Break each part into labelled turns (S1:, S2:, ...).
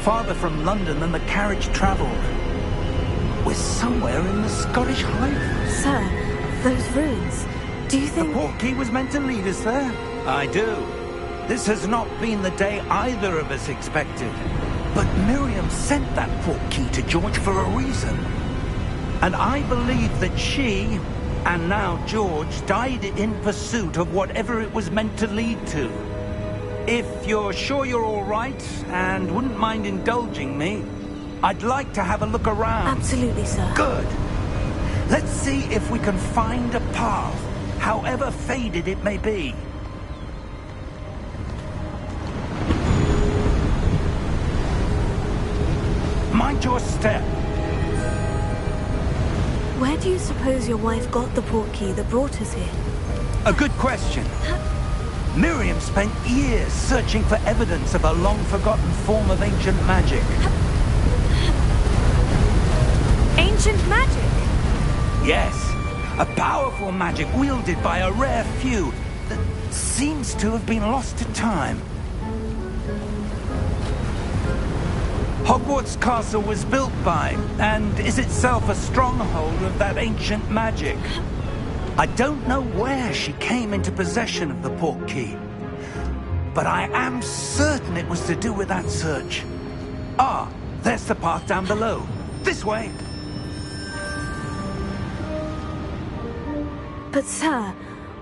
S1: farther from London than the carriage travelled. We're somewhere in the Scottish Highlands.
S2: Sir, those ruins, do you think...
S1: The portkey was meant to lead us there? I do. This has not been the day either of us expected. But Miriam sent that portkey to George for a reason. And I believe that she, and now George, died in pursuit of whatever it was meant to lead to. If you're sure you're all right, and wouldn't mind indulging me, I'd like to have a look around.
S2: Absolutely, sir.
S1: Good. Let's see if we can find a path, however faded it may be. Mind your step.
S2: Where do you suppose your wife got the portkey that brought us here?
S1: A good question. Miriam spent years searching for evidence of a long-forgotten form of ancient magic.
S2: Ancient magic?
S1: Yes, a powerful magic wielded by a rare few that seems to have been lost to time. Hogwarts Castle was built by, and is itself a stronghold of that ancient magic. I don't know where she came into possession of the portkey, but I am certain it was to do with that search. Ah, there's the path down below. This way.
S2: But sir,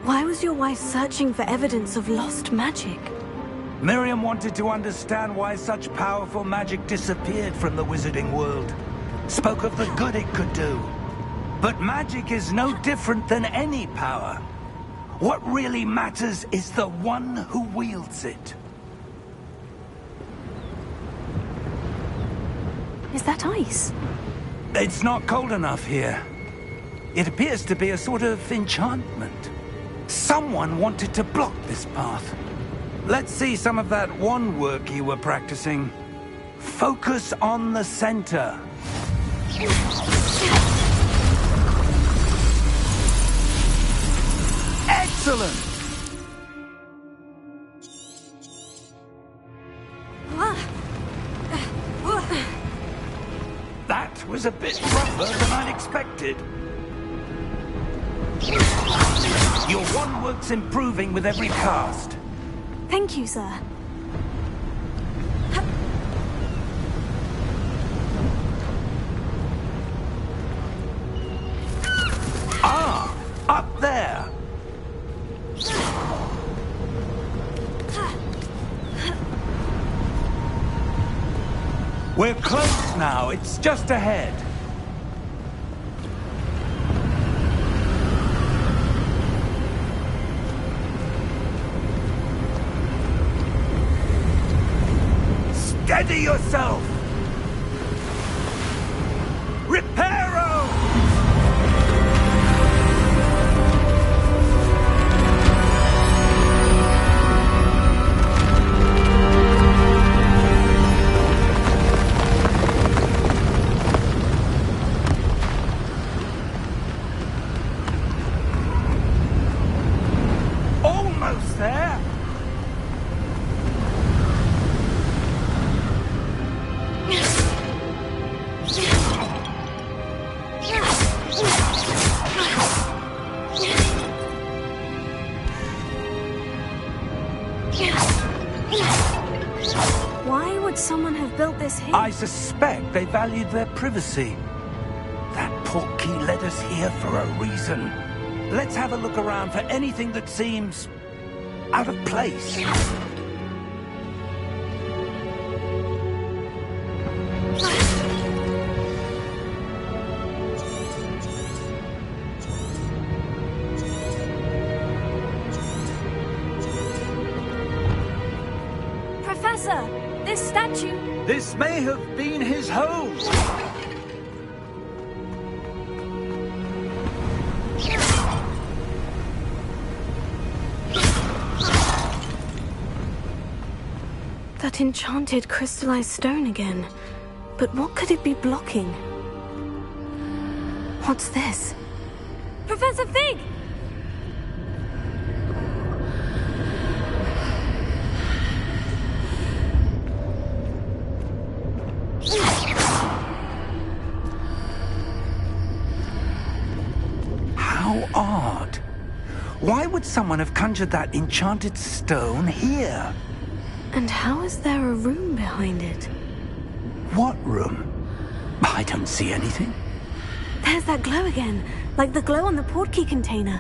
S2: why was your wife searching for evidence of lost magic?
S1: Miriam wanted to understand why such powerful magic disappeared from the wizarding world. Spoke of the good it could do. But magic is no different than any power. What really matters is the one who wields it.
S2: Is that ice?
S1: It's not cold enough here. It appears to be a sort of enchantment. Someone wanted to block this path. Let's see some of that wand work you were practicing. Focus on the center. Excellent! That was a bit rougher than I'd expected. Your wand work's improving with every cast.
S2: Thank you, sir.
S1: Ah, up there. We're close now. It's just ahead. Steady yourself! Reparo! Almost there!
S2: Why would someone have built this here?
S1: I suspect they valued their privacy. That portkey led us here for a reason. Let's have a look around for anything that seems out of place.
S2: Professor, this statue...
S1: This may have been his home.
S2: That enchanted crystallized stone again. But what could it be blocking? What's this? Professor Fig!
S1: Why would someone have conjured that enchanted stone here?
S2: And how is there a room behind it?
S1: What room? I don't see anything.
S2: There's that glow again, like the glow on the portkey container.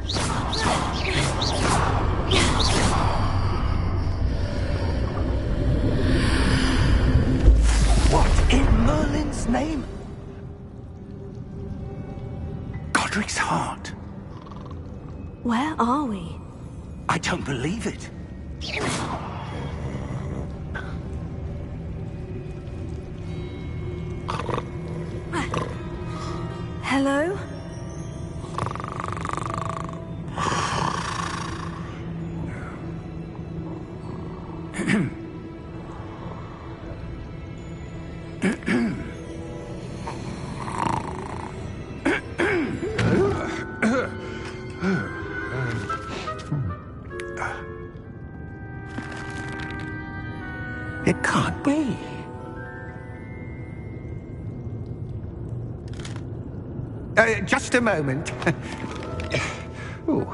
S1: What in Merlin's name? Godric's heart.
S2: Where are we?
S1: I don't believe it.
S2: Hello?
S1: It can't be. Just a moment. Ooh.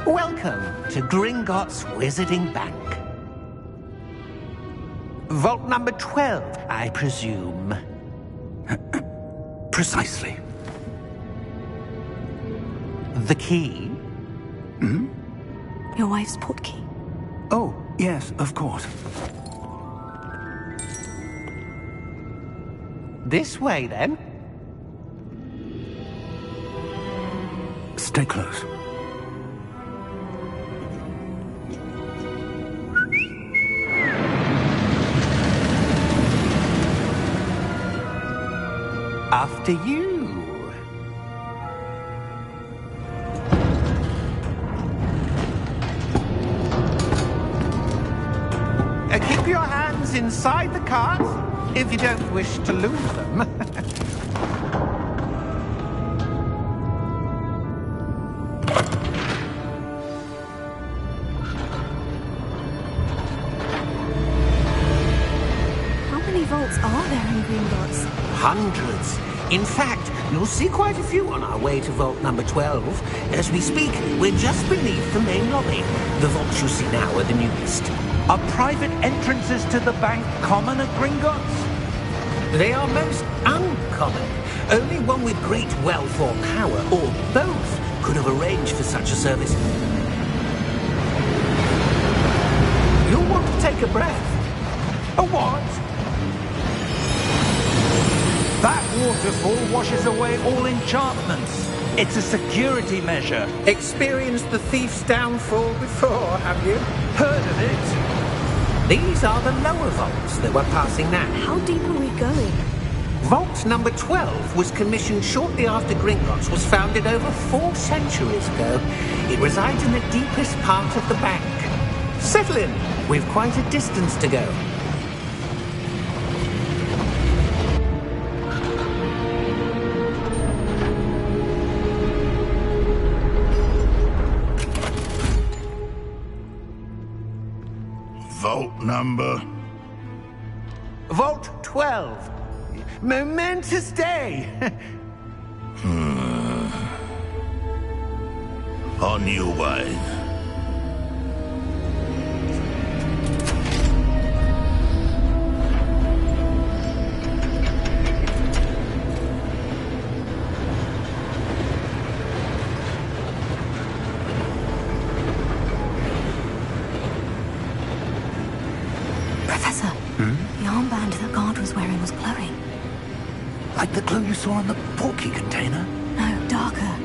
S3: Welcome to Gringotts Wizarding Bank. Vault number 12, I presume.
S1: Precisely.
S3: The key?
S2: Your wife's portkey.
S1: Oh, yes, of course.
S3: This way, then.
S1: Stay close.
S3: After you. Keep your hands inside the cart if you don't wish to lose them.
S2: How many vaults are there in Gringotts?
S3: Hundreds. In fact, you'll see quite a few on our way to vault number 12. As we speak, we're just beneath the main lobby. The vaults you see now are the newest.
S1: Are private entrances to the bank common at Gringotts?
S3: They are most uncommon. Only one with great wealth or power, or both, could have arranged for such a service. You'll want to take a breath.
S1: A what? That waterfall washes away all enchantments. It's a security measure.
S3: Experienced the thief's downfall before, have you?
S1: Heard of it?
S3: These are the lower vaults that we're passing now.
S2: How deep are we going?
S3: Vault number 12 was commissioned shortly after Gringotts was founded over 4 centuries ago. It resides in the deepest part of the bank. Settle in. We've quite a distance to go.
S4: Vault number?
S3: Vault 12. Momentous day.
S4: On your way.
S2: Professor, the armband that guard was wearing was glowing.
S1: Like the glow you saw on the portkey container?
S2: No, darker.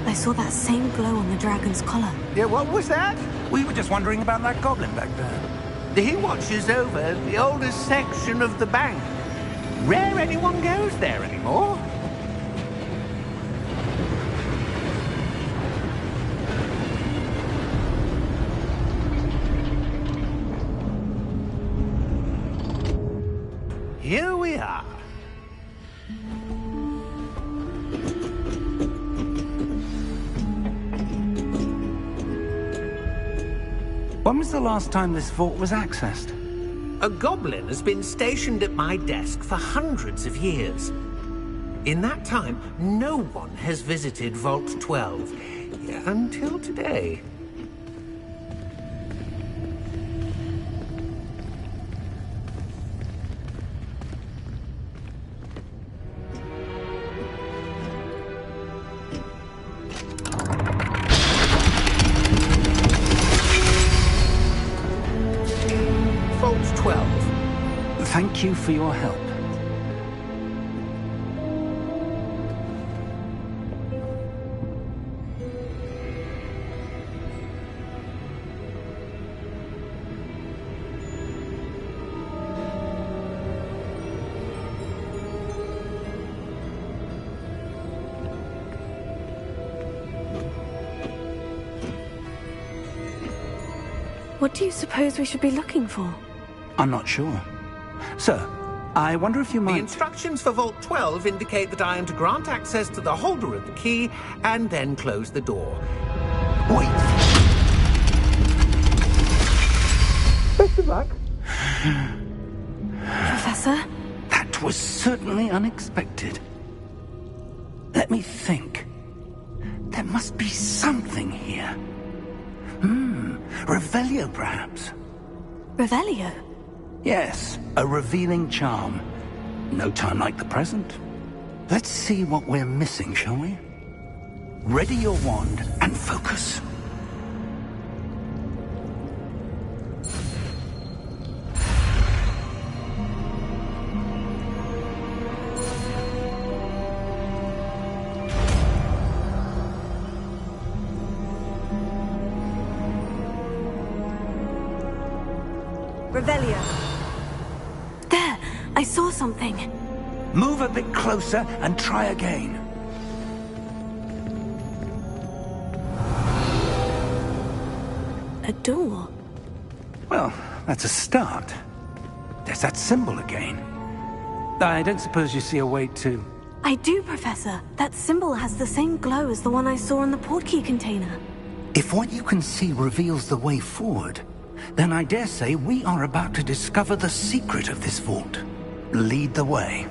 S2: I saw that same glow on the dragon's collar.
S3: Yeah, what was that?
S1: We were just wondering about that goblin back there.
S3: He watches over the oldest section of the bank. Rare anyone goes there anymore. Here we are.
S1: When was the last time this vault was accessed?
S3: A goblin has been stationed at my desk for hundreds of years. In that time, no one has visited Vault 12 until today. Vault 12.
S1: Thank you for your help.
S2: What do you suppose we should be looking for?
S1: I'm not sure. Sir, I wonder if you
S3: The
S1: might...
S3: instructions for Vault 12 indicate that I am to grant access to the holder of the key and then close the door.
S1: Wait!
S3: Best of luck.
S2: Professor?
S1: That was certainly unexpected. Let me think. There must be something here. Revelio, perhaps?
S2: Revelio?
S1: Yes, a revealing charm. No time like the present. Let's see what we're missing, shall we? Ready your wand and focus.
S2: Revelio. There! I saw something.
S1: Move a bit closer and try again.
S2: A door.
S1: Well, that's a start. There's that symbol again. I don't suppose you see a way to...
S2: I do, Professor. That symbol has the same glow as the one I saw in the portkey container.
S1: If what you can see reveals the way forward, then I dare say we are about to discover the secret of this vault. Lead the way.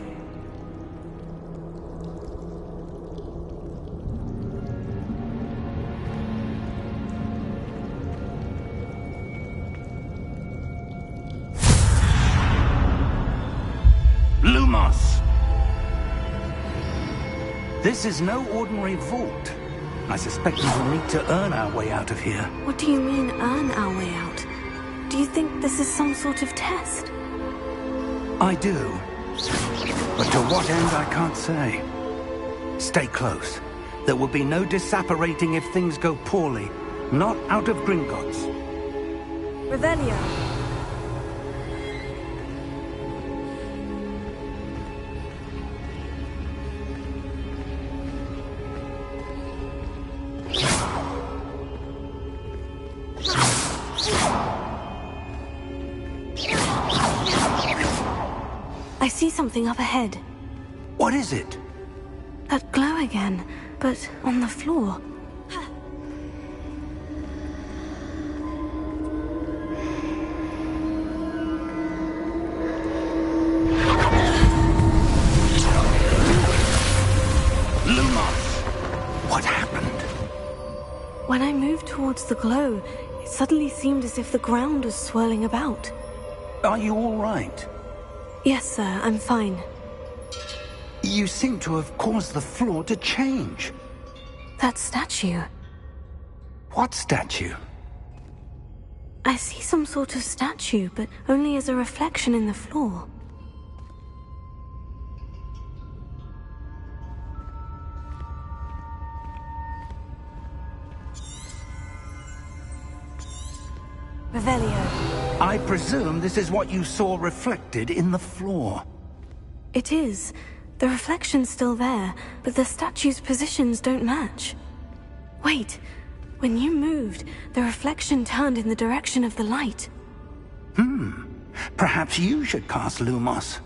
S1: Lumos! This is no ordinary vault. I suspect we will need to earn our way out of here.
S2: What do you mean, earn our way out? Do you think this is some sort of test?
S1: I do. But to what end, I can't say. Stay close. There will be no disapparating if things go poorly. Not out of Gringotts.
S2: Revelio. I see something up ahead.
S1: What is it?
S2: That glow again, but on the floor.
S1: Lumos! What happened?
S2: When I moved towards the glow, it suddenly seemed as if the ground was swirling about.
S1: Are you all right?
S2: Yes, sir, I'm fine.
S1: You seem to have caused the floor to change.
S2: That statue.
S1: What statue?
S2: I see some sort of statue, but only as a reflection in the floor. Revelio.
S1: I presume this is what you saw reflected in the floor.
S2: It is. The reflection's still there, but the statue's positions don't match. Wait. When you moved, the reflection turned in the direction of the light.
S1: Perhaps you should cast Lumos.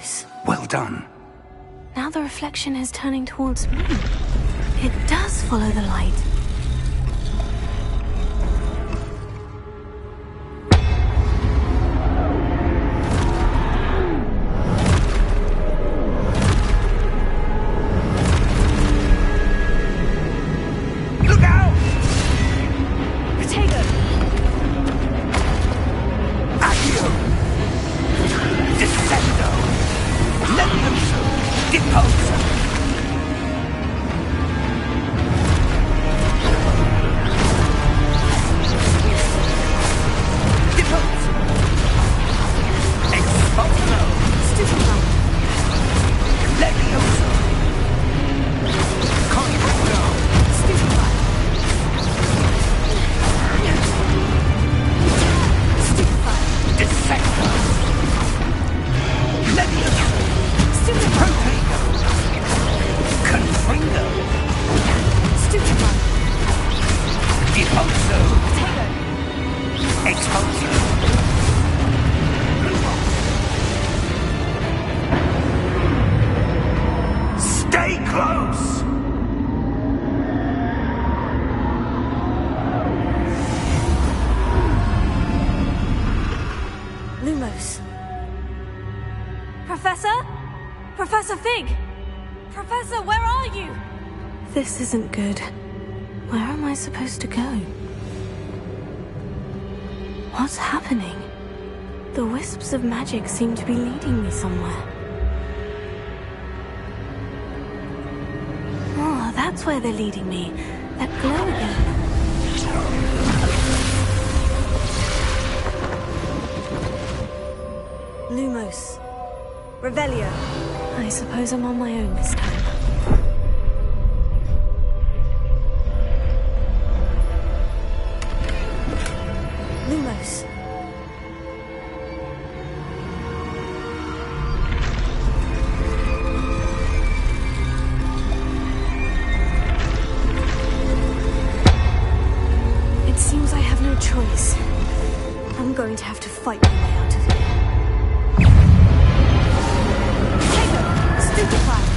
S2: Lumos.
S1: Well done.
S2: Now the reflection is turning towards me. It does follow the light.
S1: Look out!
S2: Protego!
S1: Accio! Descendo! Levioso! Deposo! Deposo! Expulso!
S2: Stupefy!
S1: Levioso! Confundo!
S2: Stupefy! Stupefy!
S1: Descendo! Levioso!
S2: Stupefy!
S1: Protego! Confringo!
S2: Stupefy!
S1: Deposo!
S2: Protego!
S1: Expulso! Stay close!
S2: Lumos. Professor? Professor Fig! Professor, where are you? This isn't good. Where am I supposed to go? What's happening? The wisps of magic seem to be leading me somewhere. Oh, that's where they're leading me. That glow again. Lumos. Revelio. I suppose I'm on my own this time. Lumos. It seems I have no choice. I'm going to have to fight my way out of here. Stupefy! Stupefy!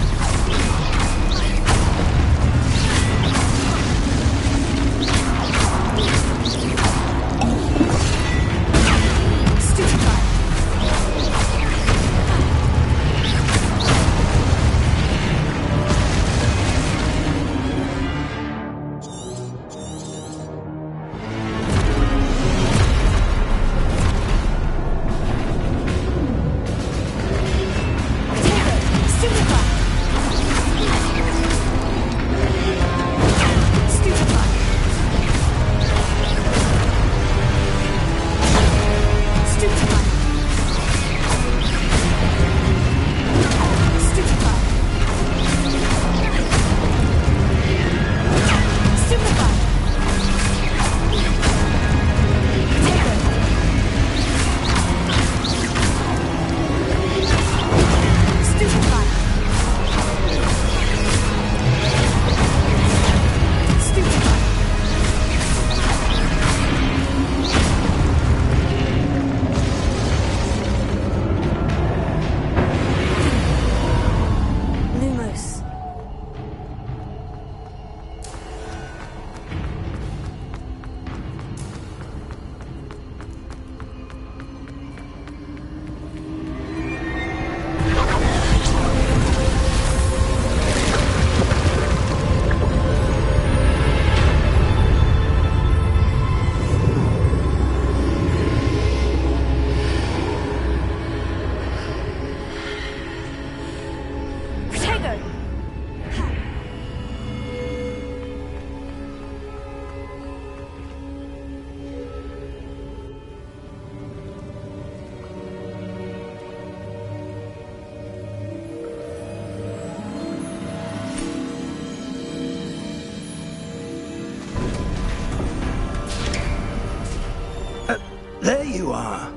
S1: There you are.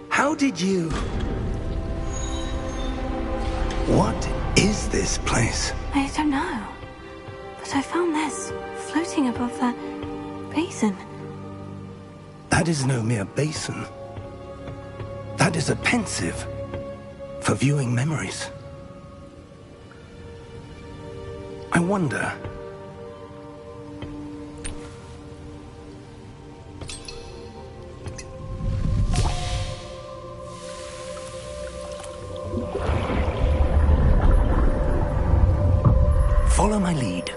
S1: How did you... What is this place?
S2: I don't know. But I found this floating above that basin.
S1: That is no mere basin. That is a pensive. For viewing memories. I wonder... Follow my lead.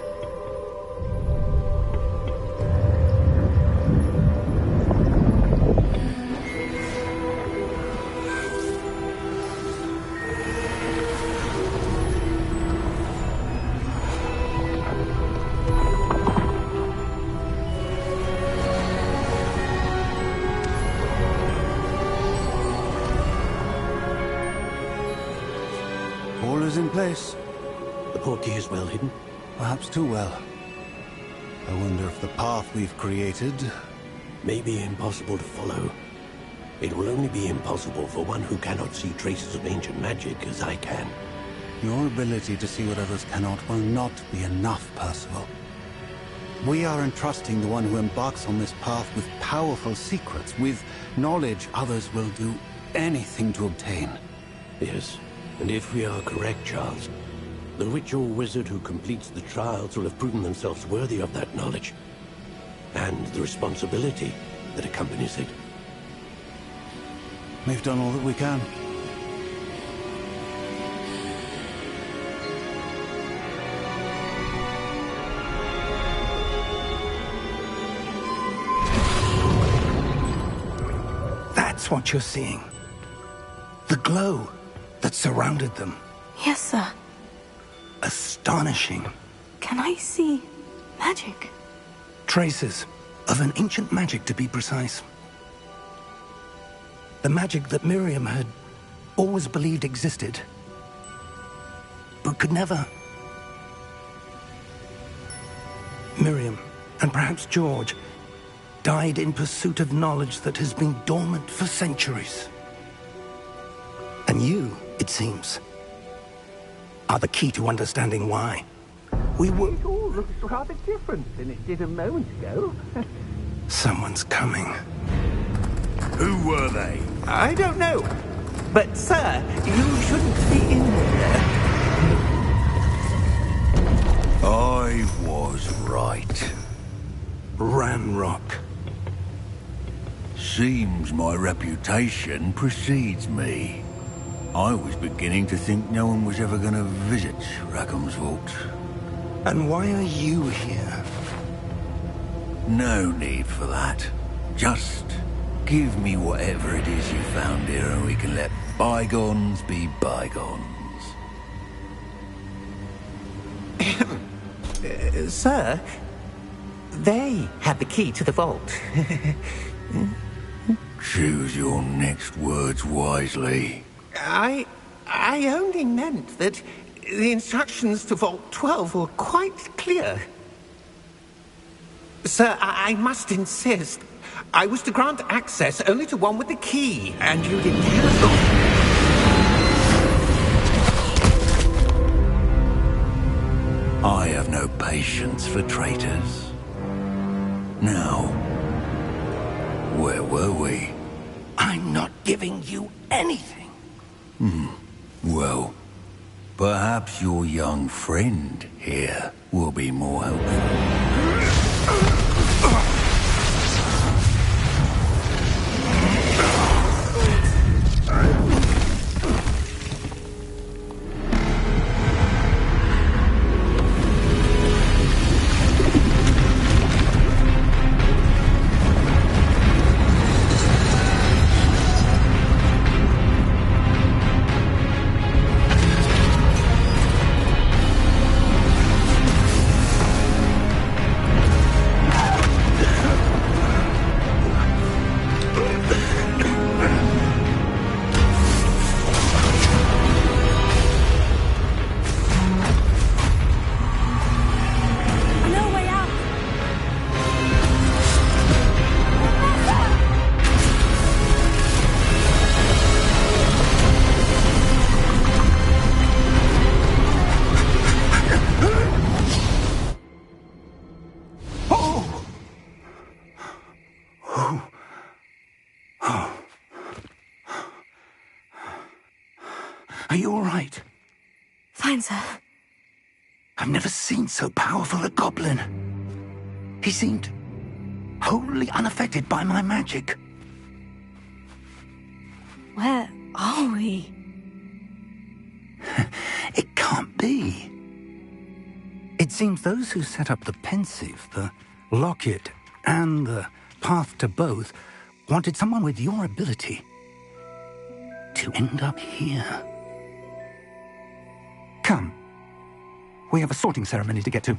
S5: All is in place.
S6: The portkey is well hidden.
S5: Perhaps too well. I wonder if the path we've created...
S6: May be impossible to follow. It will only be impossible for one who cannot see traces of ancient magic as I can.
S5: Your ability to see what others cannot will not be enough, Percival. We are entrusting the one who embarks on this path with powerful secrets, with knowledge others will do anything to obtain.
S6: Yes, and if we are correct, Charles, the witch or wizard who completes the trials will have proven themselves worthy of that knowledge, and the responsibility that accompanies it.
S5: We've done all that we can.
S1: That's what you're seeing. The glow that surrounded them.
S2: Yes, sir.
S1: Astonishing.
S2: Can I see magic?
S1: Traces of an ancient magic, to be precise. The magic that Miriam had always believed existed, but could never. Miriam, and perhaps George, died in pursuit of knowledge that has been dormant for centuries. And you, it seems, are the key to understanding why. We were...
S3: It all looks rather different than it did a moment ago.
S1: Someone's coming.
S4: Who were they?
S3: I don't know. But, sir, you shouldn't be in here.
S4: I was right.
S1: Ranrock.
S4: Seems my reputation precedes me. I was beginning to think no one was ever going to visit Rackham's Vault.
S1: And why are you here?
S4: No need for that. Just give me whatever it is you found here and we can let bygones be bygones.
S3: Sir, they had the key to the vault.
S4: Choose your next words wisely.
S3: I only meant that the instructions to Vault 12 were quite clear. Sir, I must insist. I was to grant access only to one with the key, and you didn't
S4: I have no patience for traitors. Now, where were we?
S1: I'm not giving you anything.
S4: Well, perhaps your young friend here will be more helpful.
S1: Are you all right?
S2: Fine, sir.
S1: I've never seen so powerful a goblin. He seemed wholly unaffected by my magic.
S2: Where are we?
S1: It can't be. It seems those who set up the pensive, the locket, and the path to both wanted someone with your ability to end up here. Come. We have a sorting ceremony to get to.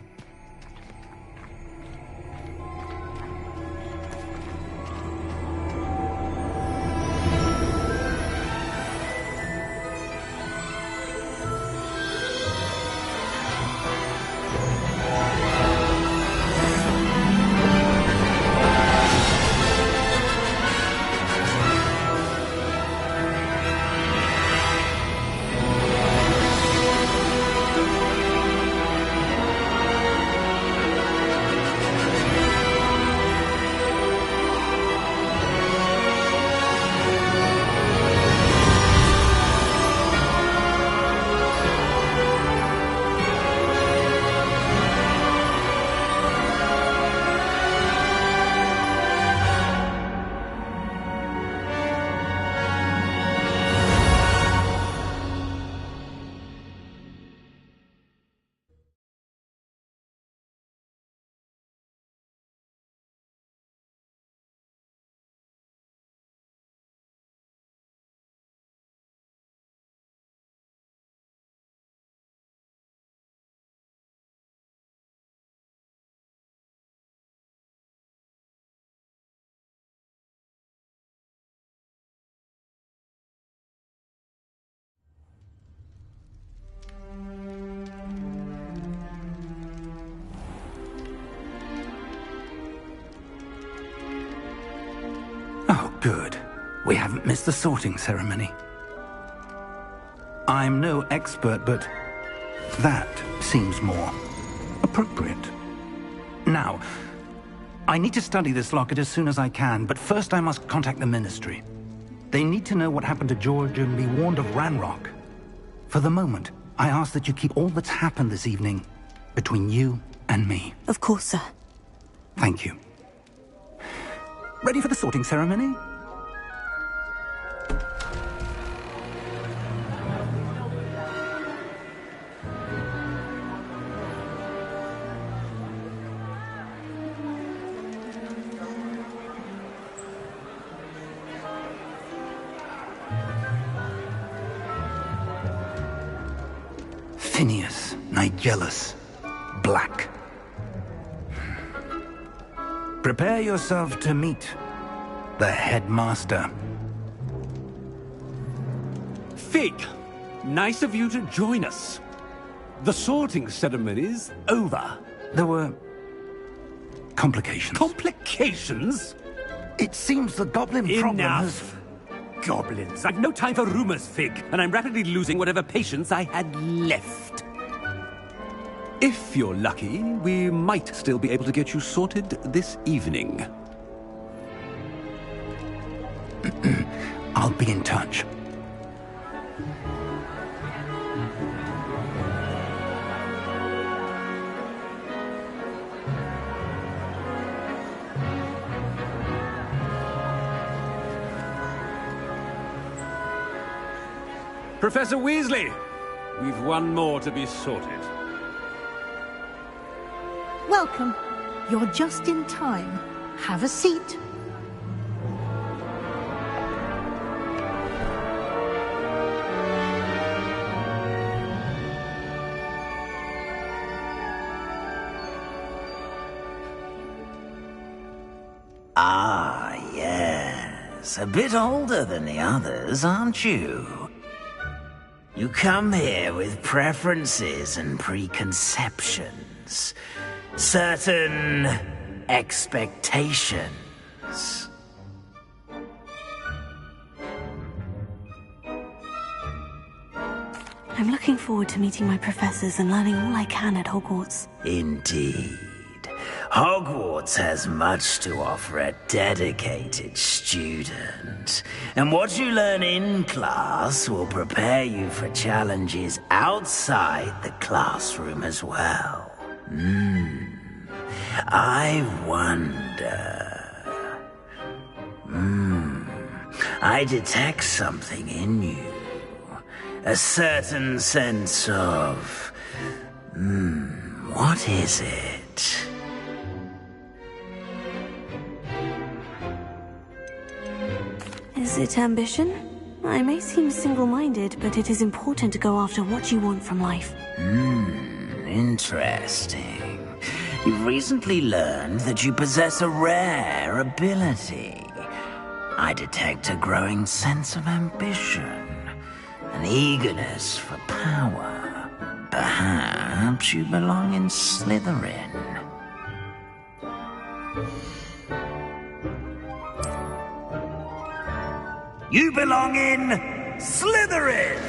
S1: Oh, good. We haven't missed the sorting ceremony. I'm no expert, but that seems more appropriate. Now, I need to study this locket as soon as I can, but first I must contact the Ministry. They need to know what happened to George and be warned of Ranrock. For the moment, I ask that you keep all that's happened this evening between you and me.
S2: Of course, sir.
S1: Thank you. Ready for the sorting ceremony? Phineas, Nigellus, Black. Prepare yourself to meet the headmaster.
S7: Fig, nice of you to join us. The sorting ceremony's over.
S1: There were complications.
S7: Complications?
S1: It seems the goblin problem has...
S7: Enough. Goblins. I've no time for rumors, Fig, and I'm rapidly losing whatever patience I had left. If you're lucky, we might still be able to get you sorted this evening.
S1: I'll be in touch.
S7: Professor Weasley, we've one more to be sorted.
S8: Welcome. You're just in time. Have a seat.
S9: Ah, yes. A bit older than the others, aren't you? You come here with preferences and preconceptions. Certain expectations.
S2: I'm looking forward to meeting my professors and learning all I can at Hogwarts.
S9: Indeed. Hogwarts has much to offer a dedicated student, and what you learn in class will prepare you for challenges outside the classroom as well. I wonder... I detect something in you. A certain sense of... what is it?
S2: Is it ambition? I may seem single-minded, but it is important to go after what you want from life.
S9: Interesting. You've recently learned that you possess a rare ability. I detect a growing sense of ambition, an eagerness for power. Perhaps you belong in Slytherin. You belong in Slytherin!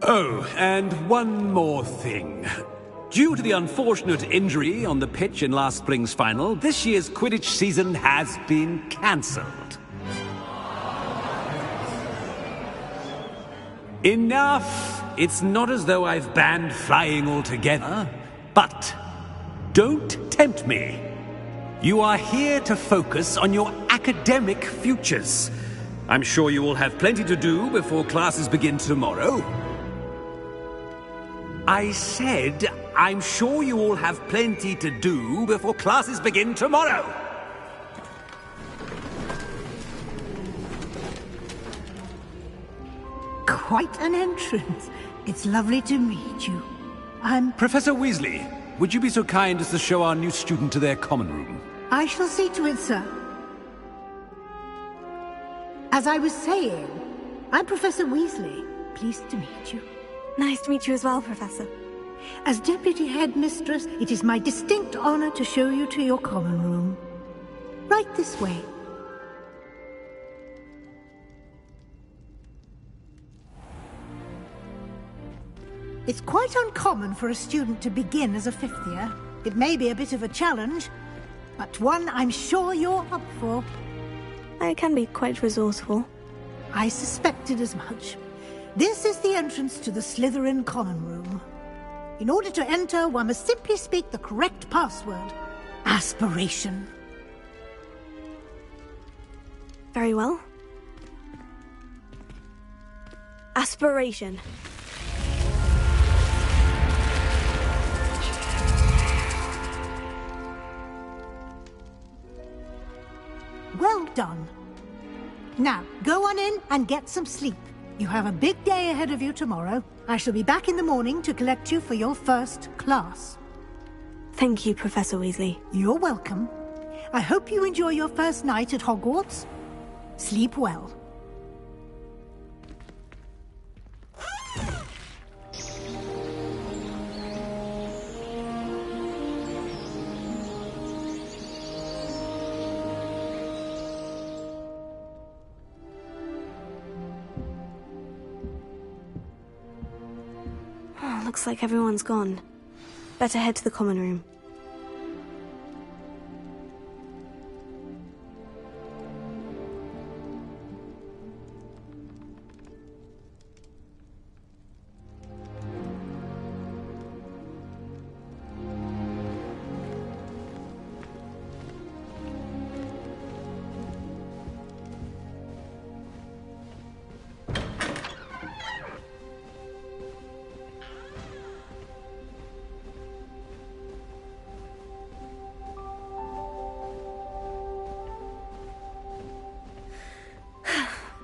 S7: Oh, and one more thing. Due to the unfortunate injury on the pitch in last spring's final, this year's Quidditch season has been cancelled. Enough! It's not as though I've banned flying altogether, but don't tempt me. You are here to focus on your academic futures. I'm sure you will have plenty to do before classes begin tomorrow. I said, I'm sure you all have plenty to do before classes begin tomorrow.
S8: Quite an entrance. It's lovely to meet you. I'm...
S7: Professor Weasley, would you be so kind as to show our new student to their common room?
S8: I shall see to it, sir. As I was saying, I'm Professor Weasley. Pleased to meet you.
S2: Nice to meet you as well, Professor.
S8: As Deputy Headmistress, it is my distinct honor to show you to your common room. Right this way. It's quite uncommon for a student to begin as a fifth year. It may be a bit of a challenge, but one I'm sure you're up for.
S2: I can be quite resourceful.
S8: I suspected as much. This is the entrance to the Slytherin common room. In order to enter, one must simply speak the correct password. Aspiration.
S2: Very well. Aspiration.
S8: Well done. Now, go on in and get some sleep. You have a big day ahead of you tomorrow. I shall be back in the morning to collect you for your first class.
S2: Thank you, Professor Weasley.
S8: You're welcome. I hope you enjoy your first night at Hogwarts. Sleep well.
S2: Looks like everyone's gone. Better head to the common room.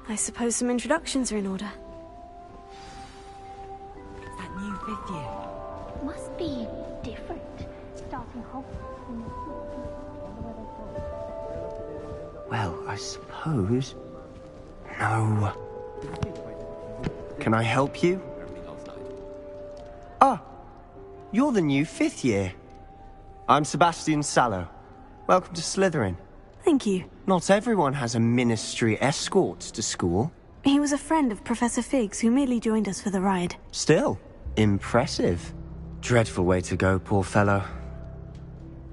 S2: I suppose some introductions are in order.
S10: That new fifth year.
S11: Must be different. Starting Hogwarts.
S12: Well, I suppose... No. Can I help you? you're the new 5th year. I'm Sebastian Sallow. Welcome to Slytherin.
S2: Thank you.
S12: Not everyone has a ministry escort to school.
S2: He was a friend of Professor Fig's who merely joined us for the ride.
S12: Still, impressive. Dreadful way to go, poor fellow.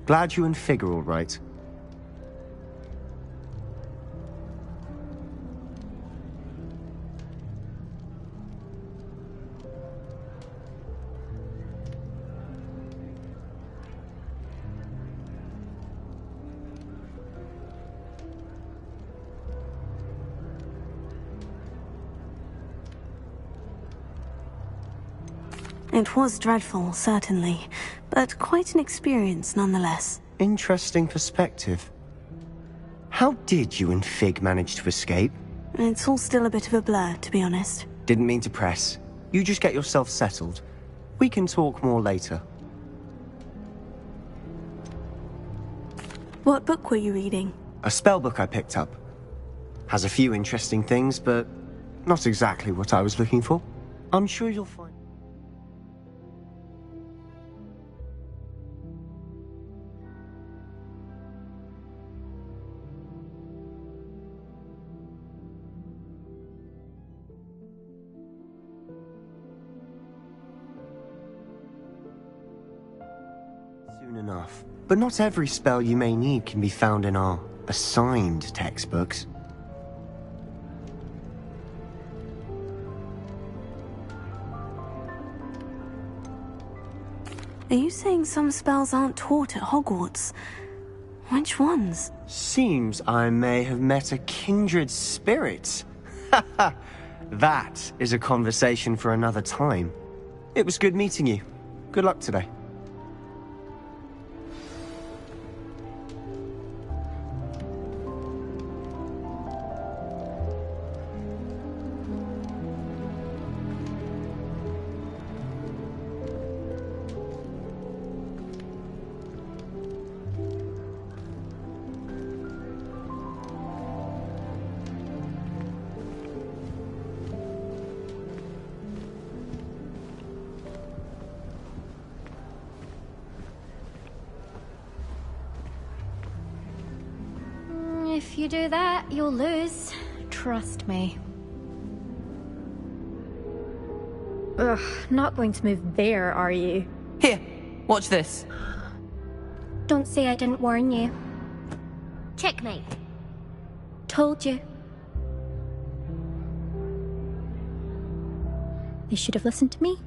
S12: Glad you and Fig are all right.
S2: It was dreadful, certainly, but quite an experience nonetheless.
S12: Interesting perspective. How did you and Fig manage to escape?
S2: It's all still a bit of a blur, to be honest.
S12: Didn't mean to press. You just get yourself settled. We can talk more later.
S2: What book were you reading?
S12: A spell book I picked up. Has a few interesting things, but not exactly what I was looking for. I'm sure you'll find... soon enough. But not every spell you may need can be found in our assigned textbooks.
S2: Are you saying some spells aren't taught at Hogwarts? Which ones?
S12: Seems I may have met a kindred spirit. That is a conversation for another time. It was good meeting you. Good luck today.
S11: If you do that, you'll lose. Trust me. Ugh, not going to move there, are you?
S13: Here, watch this.
S11: Don't say I didn't warn you. Checkmate. Told you. They should have listened to me.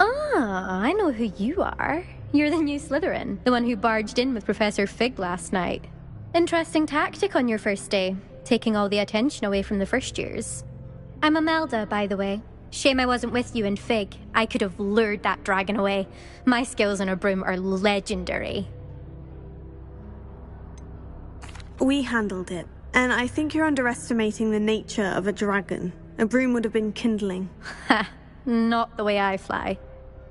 S11: Ah, I know who you are. You're the new Slytherin, the one who barged in with Professor Fig last night. Interesting tactic on your first day, taking all the attention away from the first years. I'm Imelda, by the way. Shame I wasn't with you in Fig. I could have lured that dragon away. My skills on a broom are legendary.
S2: We handled it, and I think you're underestimating the nature of a dragon. A broom would have been kindling.
S11: Ha, not the way I fly.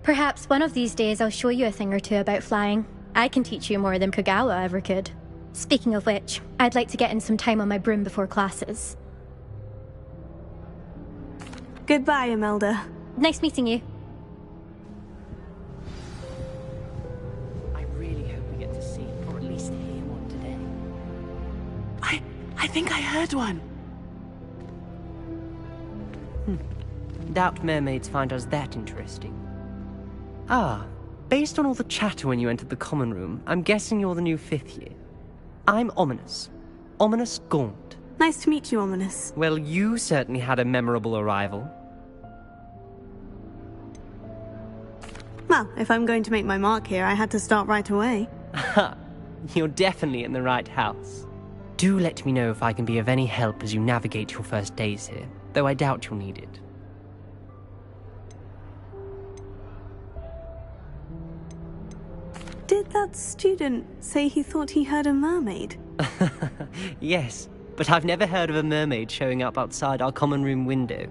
S11: Perhaps one of these days I'll show you a thing or two about flying. I can teach you more than Kagawa ever could. Speaking of which, I'd like to get in some time on my broom before classes.
S2: Goodbye, Imelda.
S11: Nice meeting you.
S13: I really hope we get to see, or at least hear one today. I think I heard one.
S14: Doubt mermaids find us that interesting. Ah, based on all the chatter when you entered the common room, I'm guessing you're the new 5th year. I'm Ominous. Ominous Gaunt.
S2: Nice to meet you, Ominous.
S14: Well, you certainly had a memorable arrival.
S2: Well, if I'm going to make my mark here, I had to start right away.
S14: Ha! You're definitely in the right house. Do let me know if I can be of any help as you navigate your first days here, though I doubt you'll need it.
S2: Did that student say he thought he heard a mermaid?
S14: Yes, but I've never heard of a mermaid showing up outside our common room window.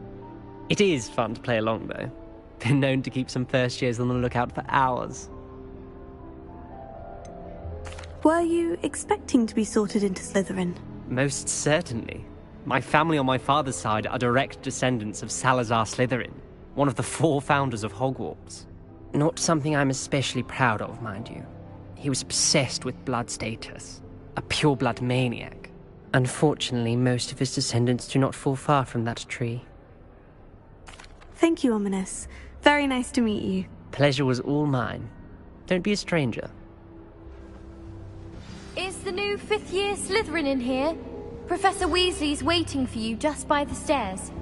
S14: It is fun to play along, though. Been known to keep some first years on the lookout for hours.
S2: Were you expecting to be sorted into Slytherin?
S14: Most certainly. My family on my father's side are direct descendants of Salazar Slytherin, one of the 4 founders of Hogwarts. Not something I'm especially proud of, mind you. He was obsessed with blood status. A pure-blood maniac. Unfortunately, most of his descendants do not fall far from that tree.
S2: Thank you, Ominous. Very nice to meet you.
S14: Pleasure was all mine. Don't be a stranger.
S11: Is the new fifth-year Slytherin in here? Professor Weasley's waiting for you just by the stairs.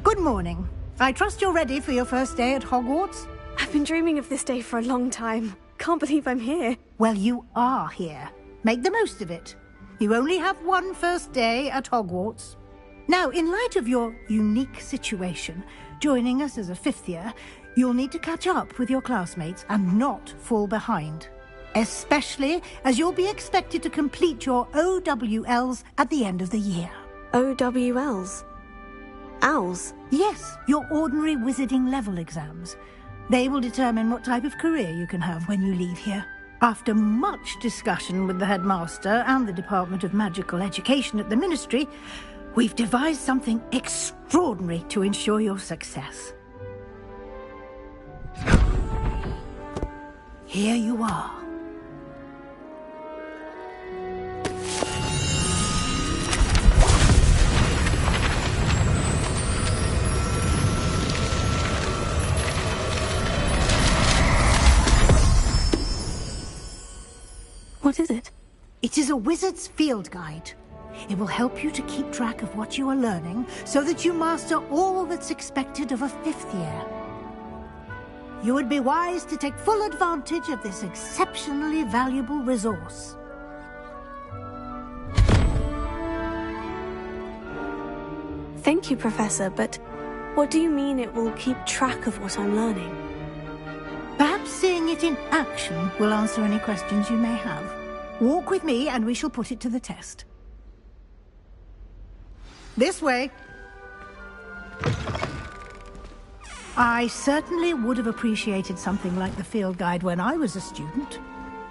S8: Good morning. I trust you're ready for your first day at Hogwarts?
S2: I've been dreaming of this day for a long time. Can't believe I'm here.
S8: Well, you are here. Make the most of it. You only have one first day at Hogwarts. Now, in light of your unique situation, joining us as a fifth year, you'll need to catch up with your classmates and not fall behind. Especially as you'll be expected to complete your OWLs at the end of the year.
S2: OWLs? Owls?
S8: Yes, your ordinary wizarding level exams. They will determine what type of career you can have when you leave here. After much discussion with the headmaster and the Department of Magical Education at the Ministry, we've devised something extraordinary to ensure your success. Here you are.
S2: What is it?
S8: It is a wizard's field guide. It will help you to keep track of what you are learning so that you master all that's expected of a fifth year. You would be wise to take full advantage of this exceptionally valuable resource.
S2: Thank you, Professor, but what do you mean it will keep track of what I'm learning?
S8: Perhaps seeing it in action will answer any questions you may have. Walk with me and we shall put it to the test. This way. I certainly would have appreciated something like the field guide when I was a student.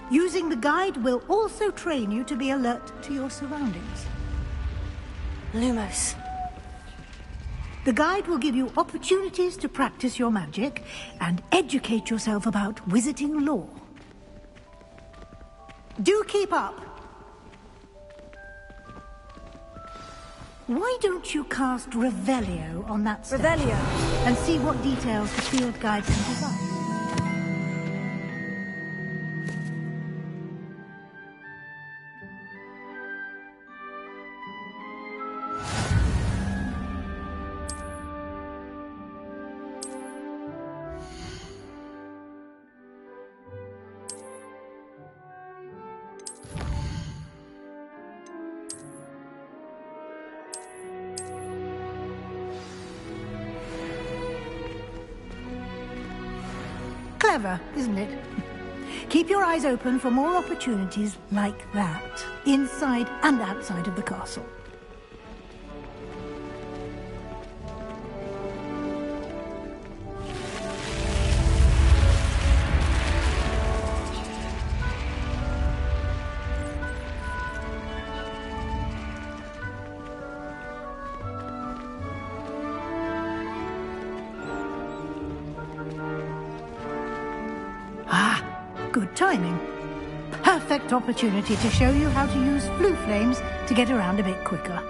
S8: Using the guide will also train you to be alert to your surroundings.
S2: Lumos.
S8: The guide will give you opportunities to practice your magic and educate yourself about wizarding lore. Do keep up. Why don't you cast Revelio on that step?
S2: Revelio.
S8: And see what details the field guide can provide. Clever, isn't it? Keep your eyes open for more opportunities like that, inside and outside of the castle. Good timing. Perfect opportunity to show you how to use flue flames to get around a bit quicker.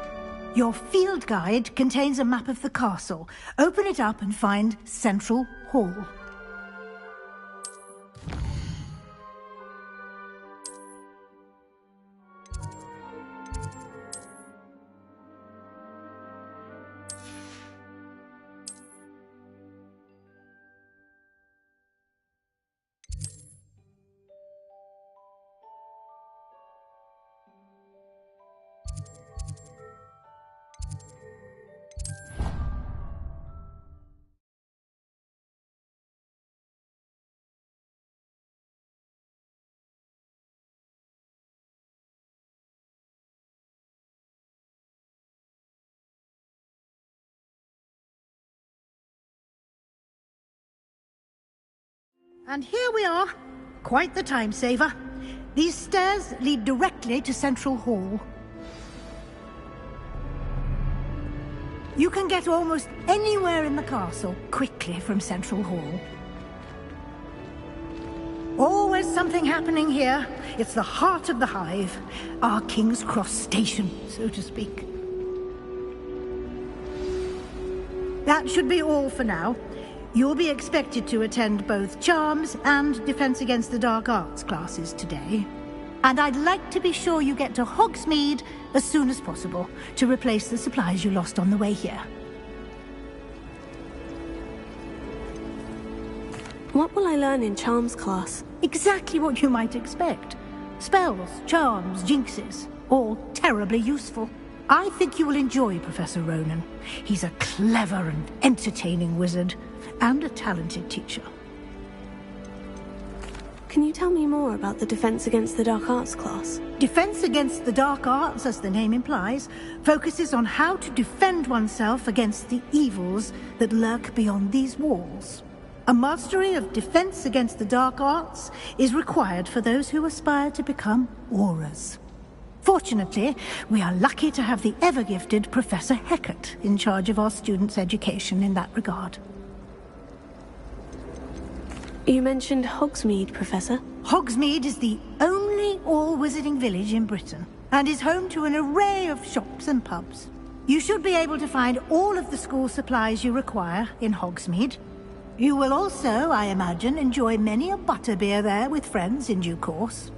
S8: Your field guide contains a map of the castle. Open it up and find Central Hall. And here we are, Quite the time saver. These stairs lead directly to Central Hall. You can get almost anywhere in the castle quickly from Central Hall. Always something happening here. It's the heart of the Hive. Our King's Cross station, so to speak. That should be all for now. You'll be expected to attend both Charms and Defense Against the Dark Arts classes today. And I'd like to be sure you get to Hogsmeade as soon as possible to replace the supplies you lost on the way here.
S2: What will I learn in Charms class?
S8: Exactly what you might expect. Spells, charms, jinxes, all terribly useful. I think you will enjoy Professor Ronan. He's a clever and entertaining wizard, and a talented teacher.
S2: Can you tell me more about the Defense Against the Dark Arts class?
S8: Defense Against the Dark Arts, as the name implies, focuses on how to defend oneself against the evils that lurk beyond these walls. A mastery of Defense Against the Dark Arts is required for those who aspire to become Aurors. Fortunately, we are lucky to have the ever-gifted Professor Hecat in charge of our students' education in that regard.
S2: You mentioned Hogsmeade, Professor.
S8: Hogsmeade is the only all-wizarding village in Britain, and is home to an array of shops and pubs. You should be able to find all of the school supplies you require in Hogsmeade. You will also, I imagine, enjoy many a butterbeer there with friends in due course.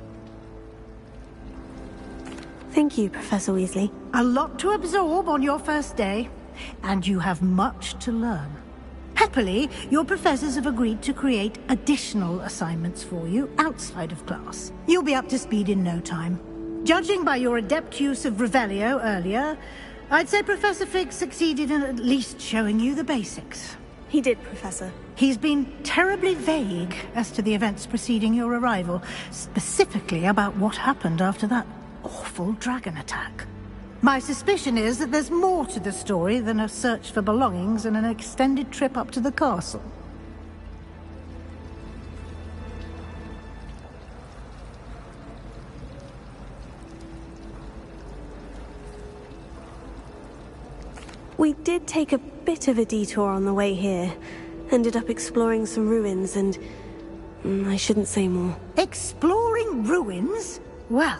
S2: Thank you, Professor Weasley.
S8: A lot to absorb on your first day, and you have much to learn. Happily, your professors have agreed to create additional assignments for you outside of class. You'll be up to speed in no time. Judging by your adept use of Revelio earlier, I'd say Professor Fig succeeded in at least showing you the basics.
S2: He did, Professor.
S8: He's been terribly vague as to the events preceding your arrival, specifically about what happened after that awful dragon attack. My suspicion is that there's more to the story than a search for belongings and an extended trip up to the castle.
S2: We did take a bit of a detour on the way here. Ended up exploring some ruins and... I shouldn't say more.
S8: Exploring ruins? Well,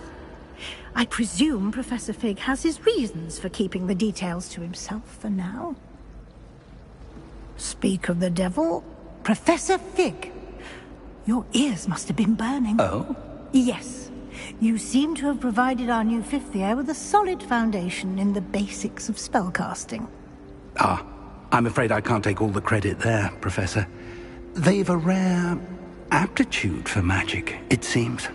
S8: I presume Professor Fig has his reasons for keeping the details to himself for now. Speak of the devil, Professor Fig. Your ears must have been burning.
S7: Oh?
S8: Yes. You seem to have provided our new fifth year with a solid foundation in the basics of spellcasting.
S7: Ah, I'm afraid I can't take all the credit there, Professor. They've a rare aptitude for magic, it seems.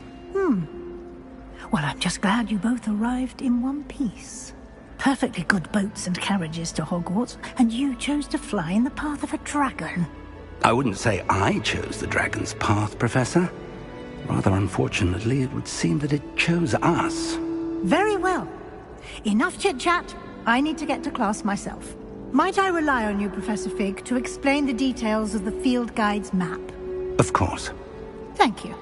S8: Well, I'm just glad you both arrived in one piece. Perfectly good boats and carriages to Hogwarts, and you chose to fly in the path of a dragon.
S7: I wouldn't say I chose the dragon's path, Professor. Rather unfortunately, it would seem that it chose us.
S8: Very well. Enough chit-chat. I need to get to class myself. Might I rely on you, Professor Fig, to explain the details of the field guide's map?
S7: Of course.
S8: Thank you.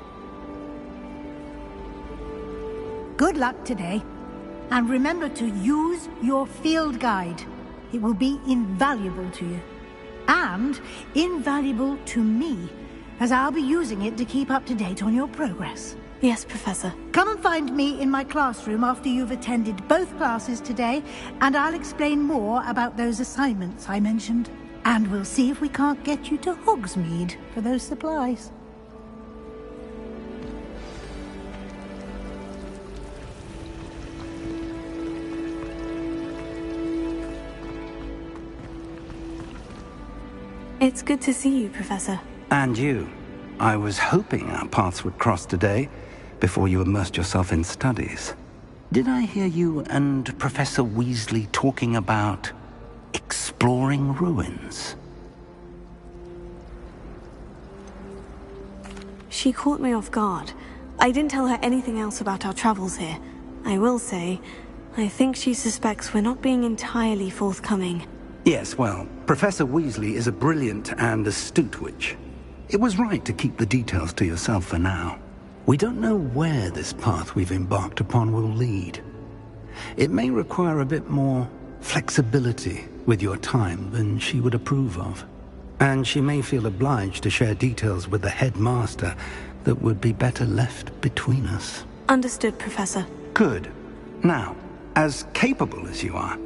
S8: Good luck today. And remember to use your field guide. It will be invaluable to you. And invaluable to me, as I'll be using it to keep up to date on your progress.
S2: Yes, Professor.
S8: Come and find me in my classroom after you've attended both classes today, and I'll explain more about those assignments I mentioned. And we'll see if we can't get you to Hogsmeade for those supplies.
S2: It's good to see you, Professor.
S7: And you. I was hoping our paths would cross today, before you immersed yourself in studies. Did I hear you and Professor Weasley talking about exploring ruins?
S2: She caught me off guard. I didn't tell her anything else about our travels here. I will say, I think she suspects we're not being entirely forthcoming.
S7: Yes, well, Professor Weasley is a brilliant and astute witch.
S5: It was right to keep the details to yourself for now. We don't know where this path we've embarked upon will lead. It may require a bit more flexibility with your time than she would approve of. And she may feel obliged to share details with the headmaster that would be better left between us.
S2: Understood, Professor.
S5: Good. Now, as capable as you are,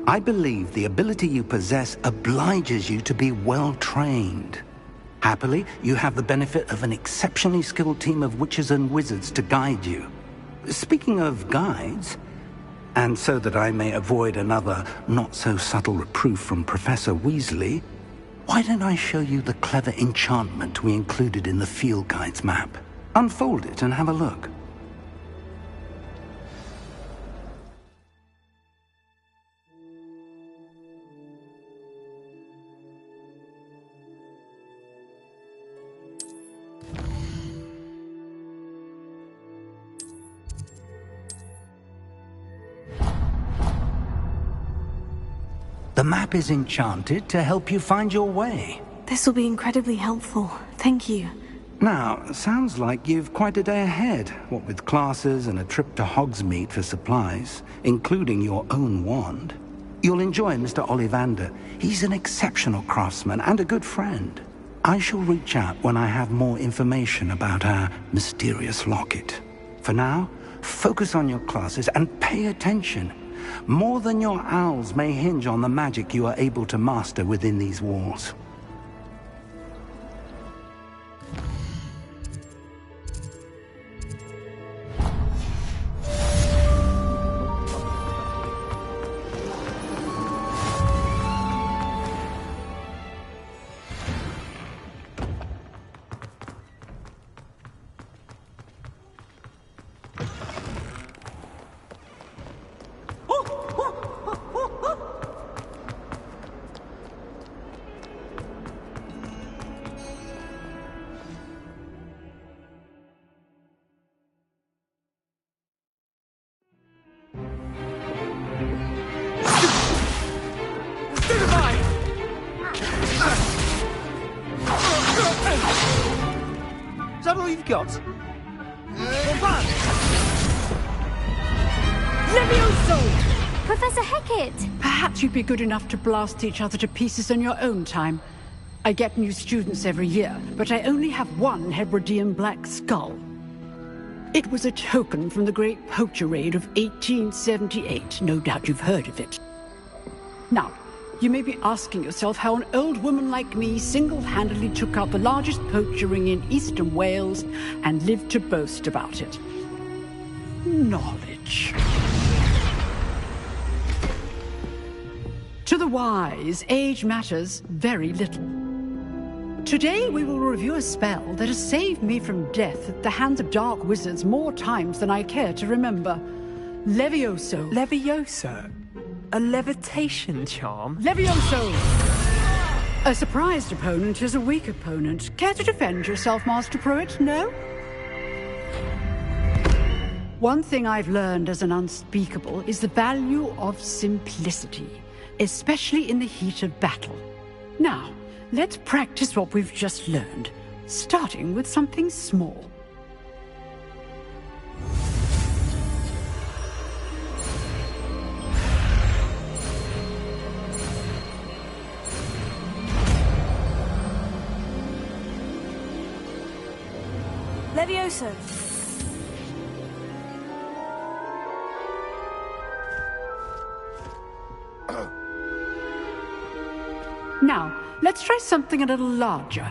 S5: I believe the ability you possess obliges you to be well-trained. Happily, you have the benefit of an exceptionally skilled team of witches and wizards to guide you. Speaking of guides, and so that I may avoid another not-so-subtle reproof from Professor Weasley, why don't I show you the clever enchantment we included in the field guide's map? Unfold it and have a look. The map is enchanted to help you find your way.
S2: This will be incredibly helpful. Thank you.
S5: Now, sounds like you've quite a day ahead, what with classes and a trip to Hogsmeade for supplies, including your own wand. You'll enjoy Mr. Ollivander. He's an exceptional craftsman and a good friend. I shall reach out when I have more information about our mysterious locket. For now, focus on your classes and pay attention. More than your owls may hinge on the magic you are able to master within these walls.
S15: Is that all you've got?
S16: Levioso!
S11: Professor Hecat!
S16: Perhaps you'd be good enough to blast each other to pieces in your own time. I get new students every year, but I only have one Hebridean black skull. It was a token from the Great Poacher Raid of 1878. No doubt you've heard of it. Now, you may be asking yourself how an old woman like me single-handedly took out the largest poacher ring in eastern Wales and lived to boast about it. Knowledge. To the wise, age matters very little. Today we will review a spell that has saved me from death at the hands of dark wizards more times than I care to remember. Levioso.
S15: Levioso? A levitation charm?
S16: Levioso! A surprised opponent is a weak opponent. Care to defend yourself, Master Pruitt? No? One thing I've learned as an unspeakable is the value of simplicity, especially in the heat of battle. Now, let's practice what we've just learned, starting with something small.
S2: Levioso.
S16: Now, let's try something a little larger.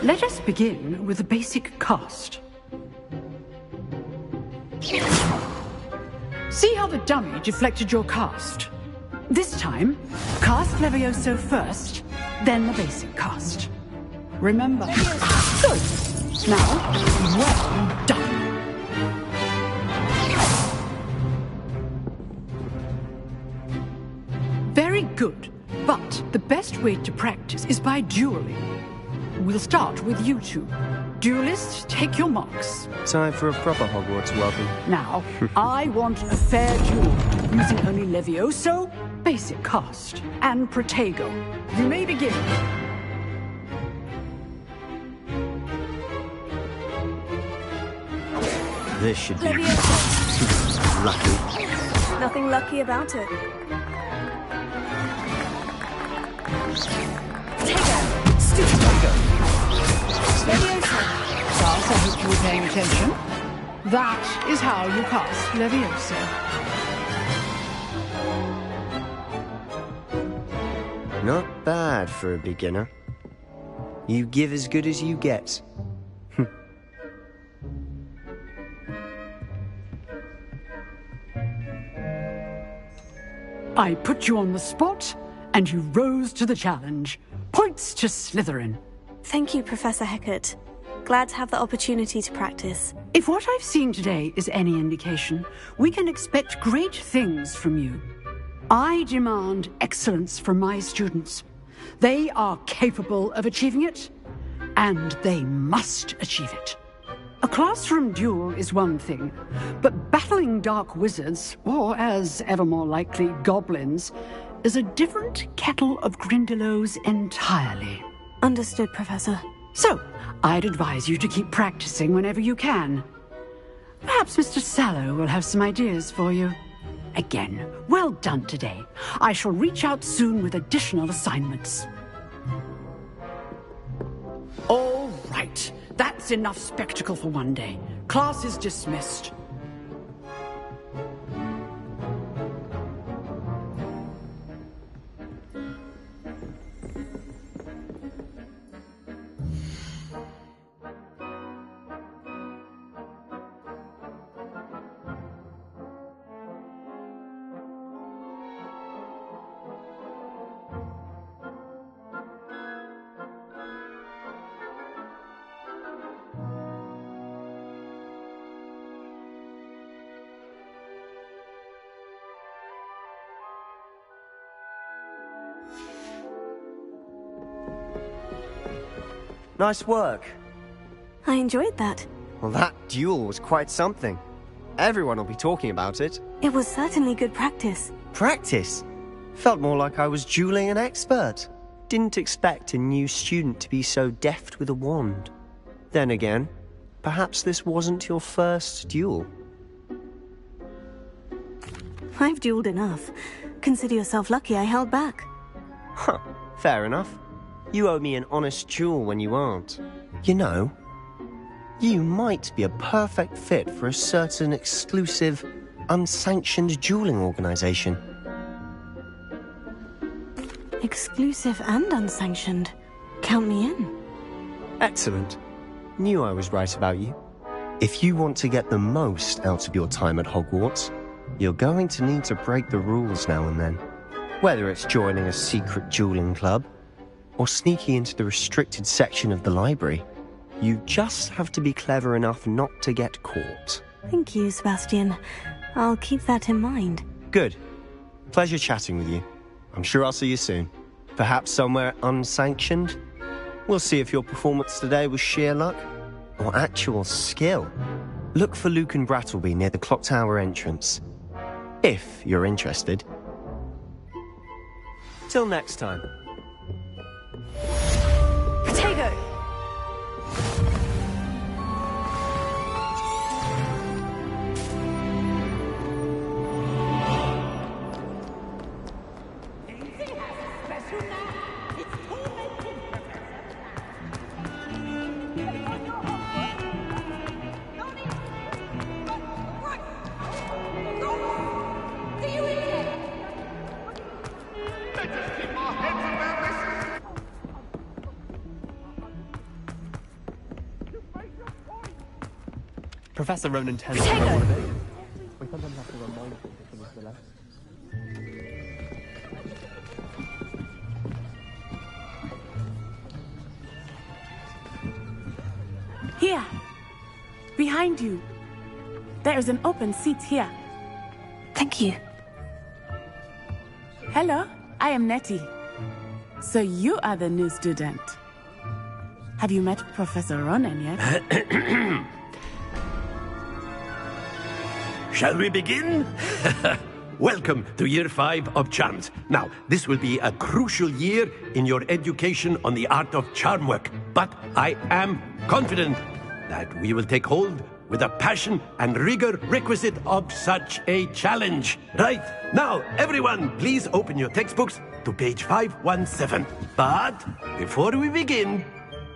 S16: Let us begin with a basic cast. See how the dummy deflected your cast? This time, cast Levioso first, then the basic cast. Remember. Good. Now, well done. Very good. But the best way to practice is by dueling. We'll start with you two. Duelists, take your marks.
S12: Time for a proper Hogwarts welcome.
S16: Now, I want a fair duel, using only Levioso, basic cast, and Protego. You may begin.
S12: This should be
S2: Levioso.
S12: lucky.
S2: Nothing lucky about it. Protego. Stupid. Levioso.
S16: Charles, I hope you were paying attention. That is how you cast Levioso.
S12: Not bad for a beginner. You give as good as you get.
S16: I put you on the spot, and you rose to the challenge. Points to Slytherin.
S2: Thank you, Professor Hecat. Glad to have the opportunity to practice.
S16: If what I've seen today is any indication, we can expect great things from you. I demand excellence from my students. They are capable of achieving it, and they must achieve it. A classroom duel is one thing, but battling dark wizards, or as ever more likely, goblins, is a different kettle of Grindylows entirely.
S2: Understood, Professor.
S16: So, I'd advise you to keep practicing whenever you can. Perhaps Mr. Sallow will have some ideas for you. Again, well done today. I shall reach out soon with additional assignments. All right. That's enough spectacle for one day. Class is dismissed.
S12: Nice work.
S2: I enjoyed that.
S12: Well, that duel was quite something. Everyone will be talking about it.
S2: It was certainly good practice.
S12: Practice? Felt more like I was dueling an expert. Didn't expect a new student to be so deft with a wand. Then again, perhaps this wasn't your first duel.
S2: I've dueled enough. Consider yourself lucky I held back.
S12: Huh, fair enough. You owe me an honest duel when you aren't. You know, you might be a perfect fit for a certain exclusive, unsanctioned dueling organization.
S2: Exclusive and unsanctioned. Count me in.
S12: Excellent. Knew I was right about you. If you want to get the most out of your time at Hogwarts, you're going to need to break the rules now and then. Whether it's joining a secret dueling club, or sneaking into the restricted section of the library, you just have to be clever enough not to get caught.
S2: Thank you, Sebastian. I'll keep that in mind.
S12: Good. Pleasure chatting with you. I'm sure I'll see you soon. Perhaps somewhere unsanctioned? We'll see if your performance today was sheer luck or actual skill. Look for Luke and Brattleby near the clock tower entrance, if you're interested. Till next time.
S2: Protego!
S15: Professor Ronan tends to know what it is. We sometimes have to remind people to finish the lesson.
S17: Here. Behind you. There is an open seat here.
S2: Thank you.
S17: Hello, I am Nettie. So you are the new student. Have you met Professor Ronan yet?
S6: Shall we begin? Welcome to Year 5 of Charms. Now, this will be a crucial year in your education on the art of charm work. But I am confident that we will take hold with the passion and rigor requisite of such a challenge. Right, now, everyone, please open your textbooks to page 517. But before we begin,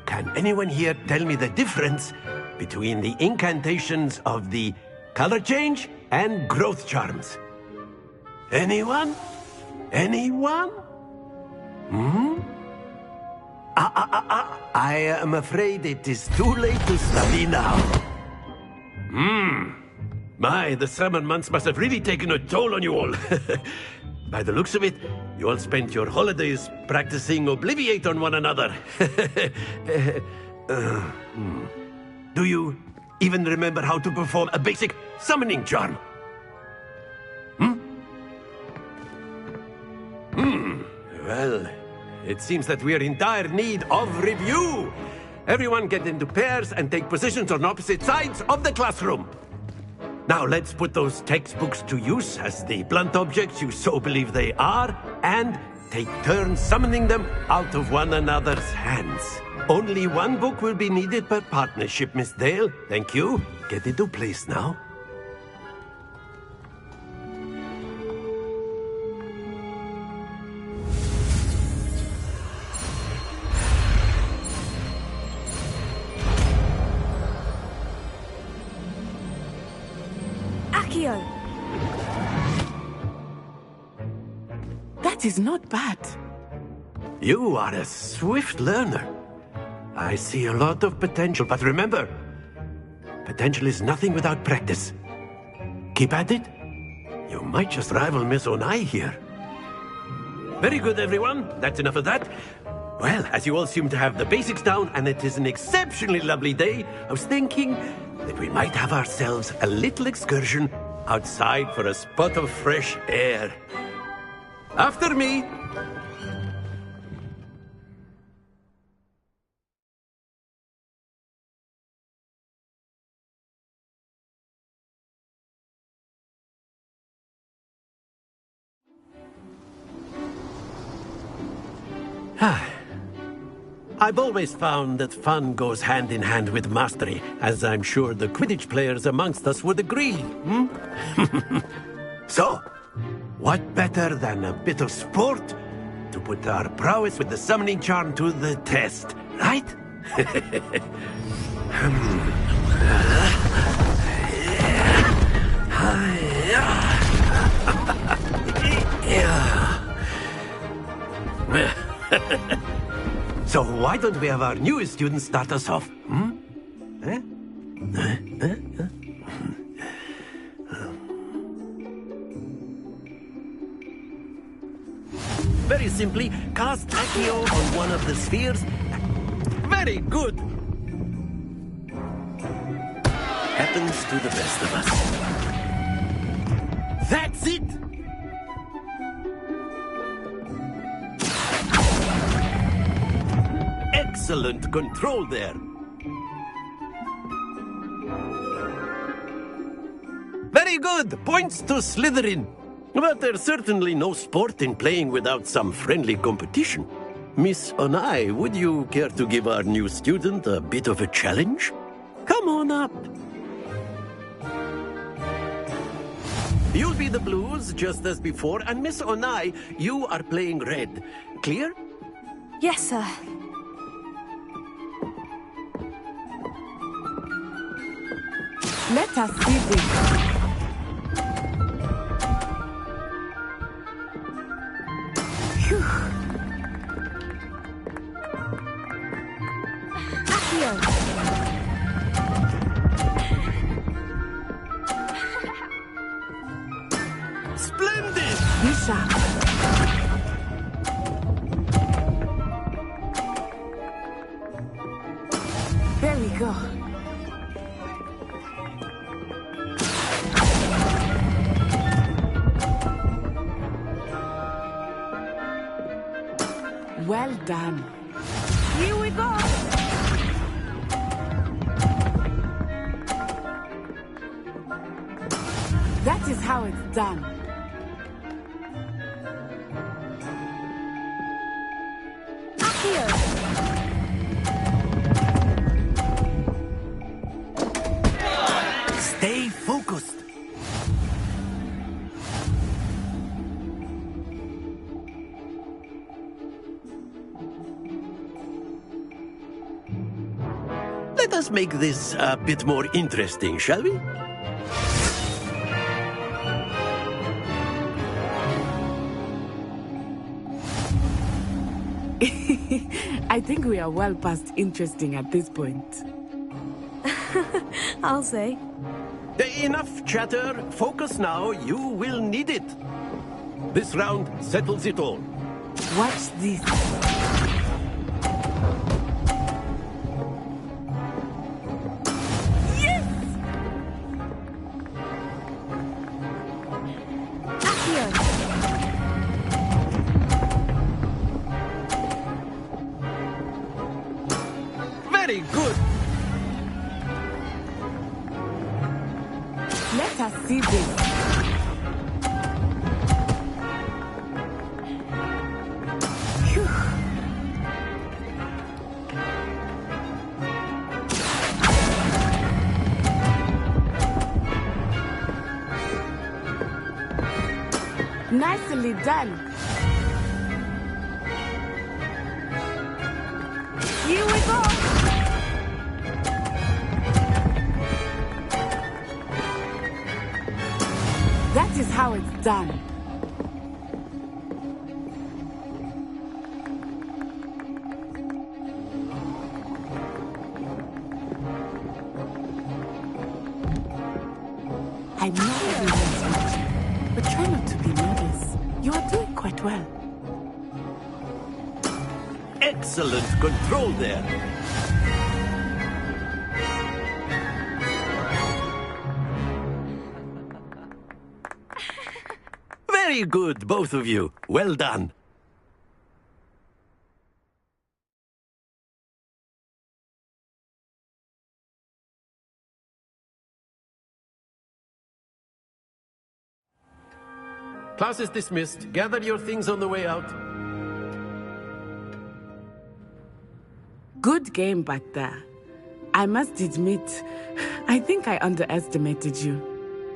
S6: can anyone here tell me the difference between the incantations of the color change and growth charms? Anyone? Anyone? I am afraid it is too late to study now. My, the summer months must have really taken a toll on you all. By the looks of it, you all spent your holidays practicing Obliviate on one another. Do you even remember how to perform a basic summoning charm? Well, it seems that we are in dire need of review. Everyone get into pairs and take positions on opposite sides of the classroom. Now let's put those textbooks to use as the blunt objects you so believe they are, and take turns summoning them out of one another's hands. Only one book will be needed per partnership, Miss Dale. Thank you. Get into place now.
S17: That is not bad.
S6: You are a swift learner. I see a lot of potential, but remember, potential is nothing without practice. Keep at it. You might just rival Miss Onai here. Very good, everyone. That's enough of that. Well, as you all seem to have the basics down, and it is an exceptionally lovely day, I was thinking that we might have ourselves a little excursion outside for a spot of fresh air. After me. I've always found that fun goes hand in hand with mastery, as I'm sure the Quidditch players amongst us would agree. So, what better than a bit of sport to put our prowess with the summoning charm to the test, right? So why don't we have our newest student start us off? Very simply, cast Accio on one of the spheres. Very good! Happens to the best of us. That's it! Excellent control there. Very good! Points to Slytherin. But there's certainly no sport in playing without some friendly competition. Miss Onai, would you care to give our new student a bit of a challenge? Come on up. You'll be the blues, just as before, and Miss Onai, you are playing red. Clear?
S2: Yes, sir.
S17: Let us see this.
S6: Splendid!
S17: Misha. There we go. Well done. Here we go. That is how it's done.
S1: Stay focused.
S6: Let us make this a bit more interesting, shall we?
S17: I think we are well past interesting at this point.
S2: I'll say.
S6: Enough chatter. Focus now. You will need it. This round settles it all.
S17: Watch this.
S6: Very good.
S17: Let us see this. Phew. Nicely done. Here we go. That is how it's done. I'm not everyone's watch, but try not to be nervous. You are doing quite well.
S6: Excellent control there. Very good, both of you. Well done. Class is dismissed. Gather your things on the way out.
S17: Good game back there. I must admit, I think I underestimated you.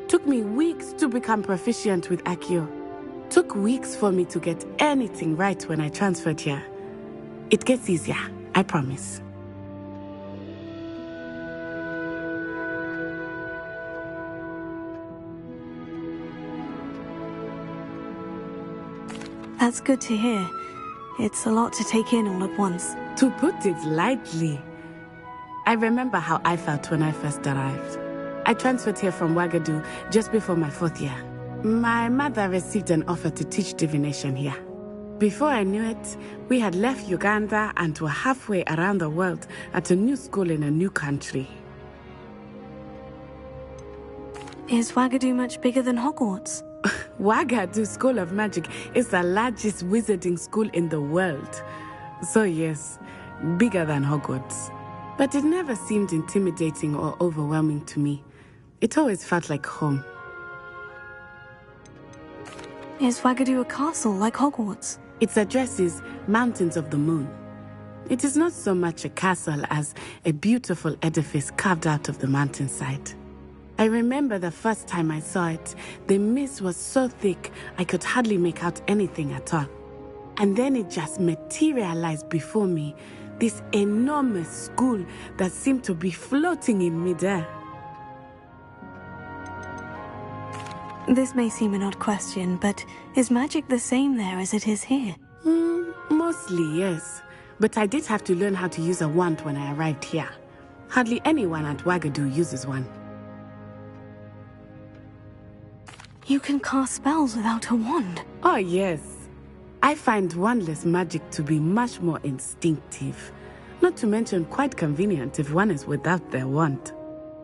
S17: Took me weeks to become proficient with Accio. Took weeks for me to get anything right when I transferred here. It gets easier, I promise.
S2: That's good to hear. It's a lot to take in all at once.
S17: To put it lightly, I remember how I felt when I first arrived. I transferred here from Wagadu just before my 4th year. My mother received an offer to teach divination here. Before I knew it, we had left Uganda and were halfway around the world at a new school in a new country.
S2: Is Wagadu much bigger than Hogwarts?
S17: Wagadu School of Magic is the largest wizarding school in the world. So yes, bigger than Hogwarts. But it never seemed intimidating or overwhelming to me. It always felt like home.
S2: Is Wagadu a castle like Hogwarts?
S17: Its address is Mountains of the Moon. It is not so much a castle as a beautiful edifice carved out of the mountainside. I remember the first time I saw it, the mist was so thick I could hardly make out anything at all. And then it just materialized before me, this enormous school that seemed to be floating in midair.
S2: This may seem an odd question, but is magic the same there as it is here?
S17: Mostly, yes. But I did have to learn how to use a wand when I arrived here. Hardly anyone at Wagadu uses one.
S2: You can cast spells without a wand?
S17: Oh, yes. I find wandless magic to be much more instinctive. Not to mention quite convenient if one is without their wand.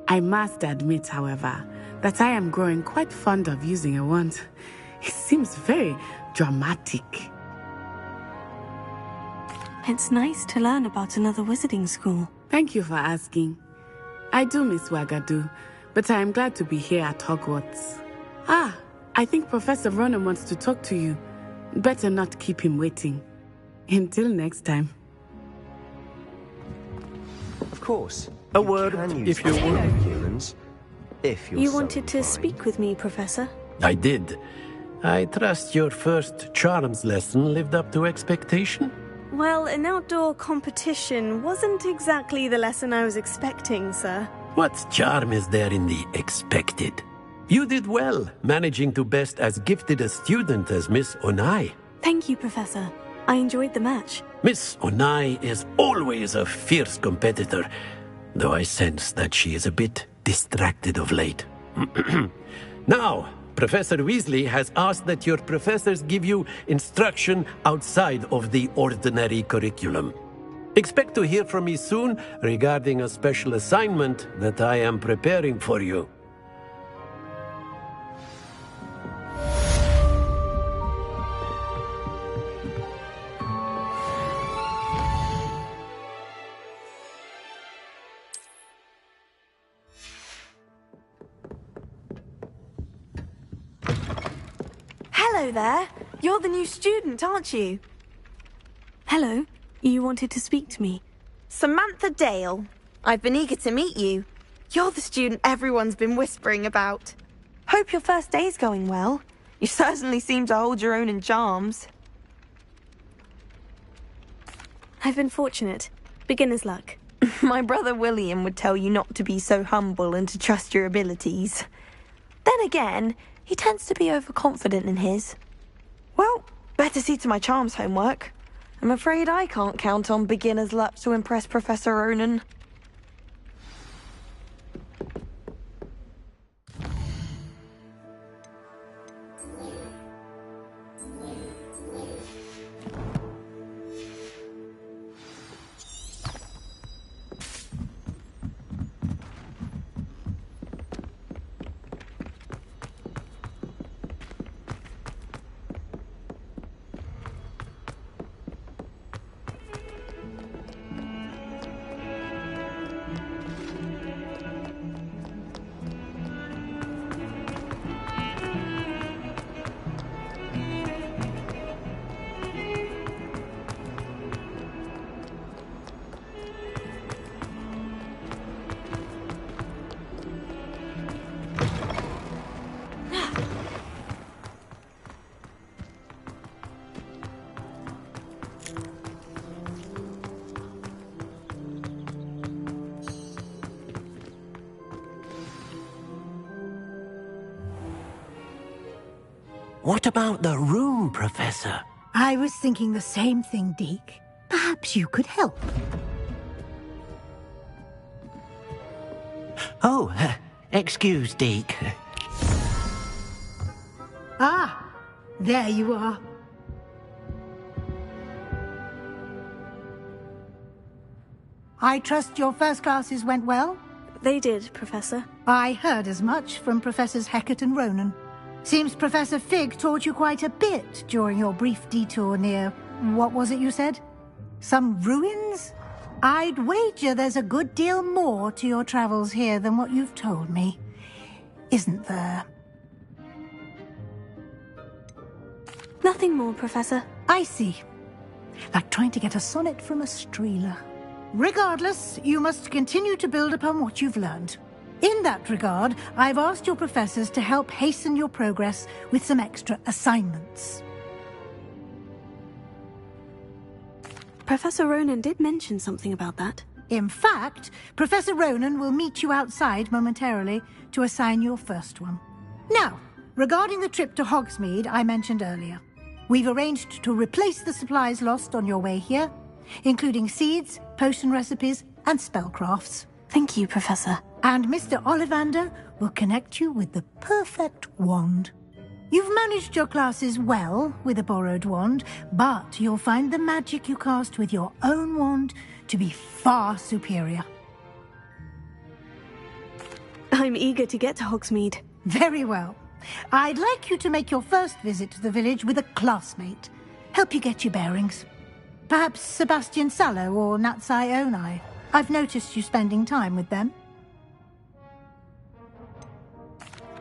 S17: I must admit, however, that I am growing quite fond of using a wand. It seems very dramatic.
S2: It's nice to learn about another wizarding school.
S17: Thank you for asking. I do miss Wagadu, but I am glad to be here at Hogwarts. Ah, I think Professor Ronan wants to talk to you. Better not keep him waiting. Until next time.
S12: Of course.
S18: A word, if you would.
S12: Humans, if you're
S2: You
S12: so
S2: wanted to
S12: inclined.
S2: speak with me, Professor?
S6: I did. I trust your first charms lesson lived up to expectation?
S2: Well, an outdoor competition wasn't exactly the lesson I was expecting, sir.
S6: What charm is there in the expected? You did well, managing to best as gifted a student as Miss Onai.
S2: Thank you, Professor. I enjoyed the match.
S6: Miss Onai is always a fierce competitor, though I sense that she is a bit distracted of late. Now, Professor Weasley has asked that your professors give you instruction outside of the ordinary curriculum. Expect to hear from me soon regarding a special assignment that I am preparing for you.
S2: Hello there. You're the new student, aren't you? Hello. You wanted to speak to me.
S19: Samantha Dale. I've been eager to meet you. You're the student everyone's been whispering about. Hope your first day's going well. You certainly seem to hold your own in charms.
S2: I've been fortunate. Beginner's luck.
S19: My brother William would tell you not to be so humble and to trust your abilities. Then again, he tends to be overconfident in his. Well, better see to my charms homework. I'm afraid I can't count on beginner's luck to impress Professor Ronan.
S6: What about the room, Professor?
S8: I was thinking the same thing, Deke. Perhaps you could help.
S6: Oh, excuse, Deke.
S8: Ah, there you are. I trust your first classes went well?
S2: They did, Professor.
S8: I heard as much from Professors Hecat and Ronan. Seems Professor Fig taught you quite a bit during your brief detour near... what was it you said? Some ruins? I'd wager there's a good deal more to your travels here than what you've told me. Isn't there?
S2: Nothing more, Professor.
S8: I see. Like trying to get a sonnet from a streeler. Regardless, you must continue to build upon what you've learned. In that regard, I've asked your professors to help hasten your progress with some extra assignments.
S2: Professor Ronan did mention something about that.
S8: In fact, Professor Ronan will meet you outside momentarily to assign your first one. Now, regarding the trip to Hogsmeade I mentioned earlier, we've arranged to replace the supplies lost on your way here, including seeds, potion recipes, and spellcrafts.
S2: Thank you, Professor.
S8: And Mr. Ollivander will connect you with the perfect wand. You've managed your classes well with a borrowed wand, but you'll find the magic you cast with your own wand to be far superior.
S2: I'm eager to get to Hogsmeade.
S8: Very well. I'd like you to make your first visit to the village with a classmate. Help you get your bearings. Perhaps Sebastian Sallow or Natsai Onai. I've noticed you spending time with them.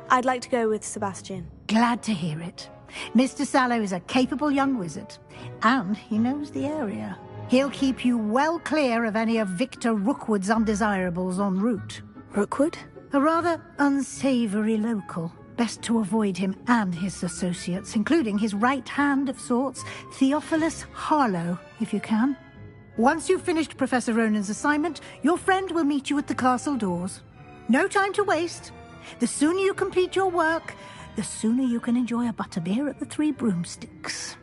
S2: I'd like to go with Sebastian.
S8: Glad to hear it. Mr. Sallow is a capable young wizard, and he knows the area. He'll keep you well clear of any of Victor Rookwood's undesirables en route.
S2: Rookwood?
S8: A rather unsavory local. Best to avoid him and his associates, including his right hand of sorts, Theophilus Harlow, if you can. Once you've finished Professor Ronan's assignment, your friend will meet you at the castle doors. No time to waste. The sooner you complete your work, the sooner you can enjoy a butterbeer at the Three Broomsticks.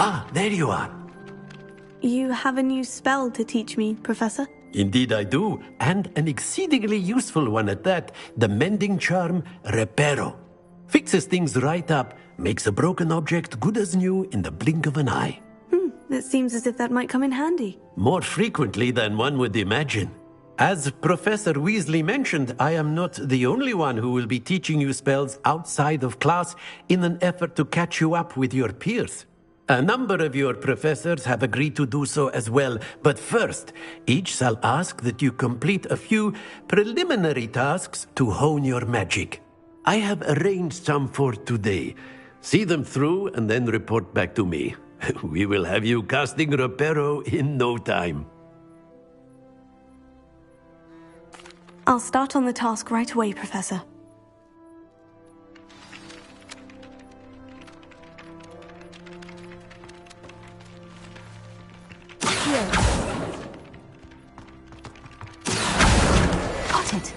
S6: Ah, there you are.
S2: You have a new spell to teach me, Professor?
S6: Indeed I do, and an exceedingly useful one at that. The mending charm, Reparo. Fixes things right up, makes a broken object good as new in the blink of an eye.
S2: It seems as if that might come in handy.
S6: More frequently than one would imagine. As Professor Weasley mentioned, I am not the only one who will be teaching you spells outside of class in an effort to catch you up with your peers. A number of your professors have agreed to do so as well, but first, each shall ask that you complete a few preliminary tasks to hone your magic. I have arranged some for today. See them through and then report back to me. We will have you casting Reparo in no time.
S2: I'll start on the task right away, Professor. Got it.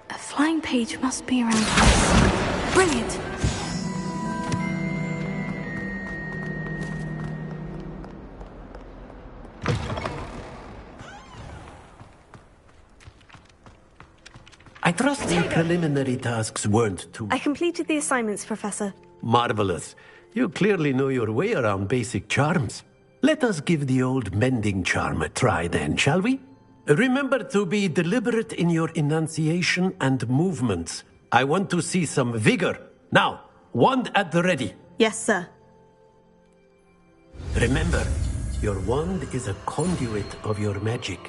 S2: A flying page must be around here. Brilliant!
S6: I trust the preliminary tasks weren't too...
S2: I completed the assignments, Professor.
S6: Marvelous. You clearly know your way around basic charms. Let us give the old mending charm a try then, shall we? Remember to be deliberate in your enunciation and movements. I want to see some vigor. Now, wand at the ready.
S2: Yes, sir.
S6: Remember, your wand is a conduit of your magic.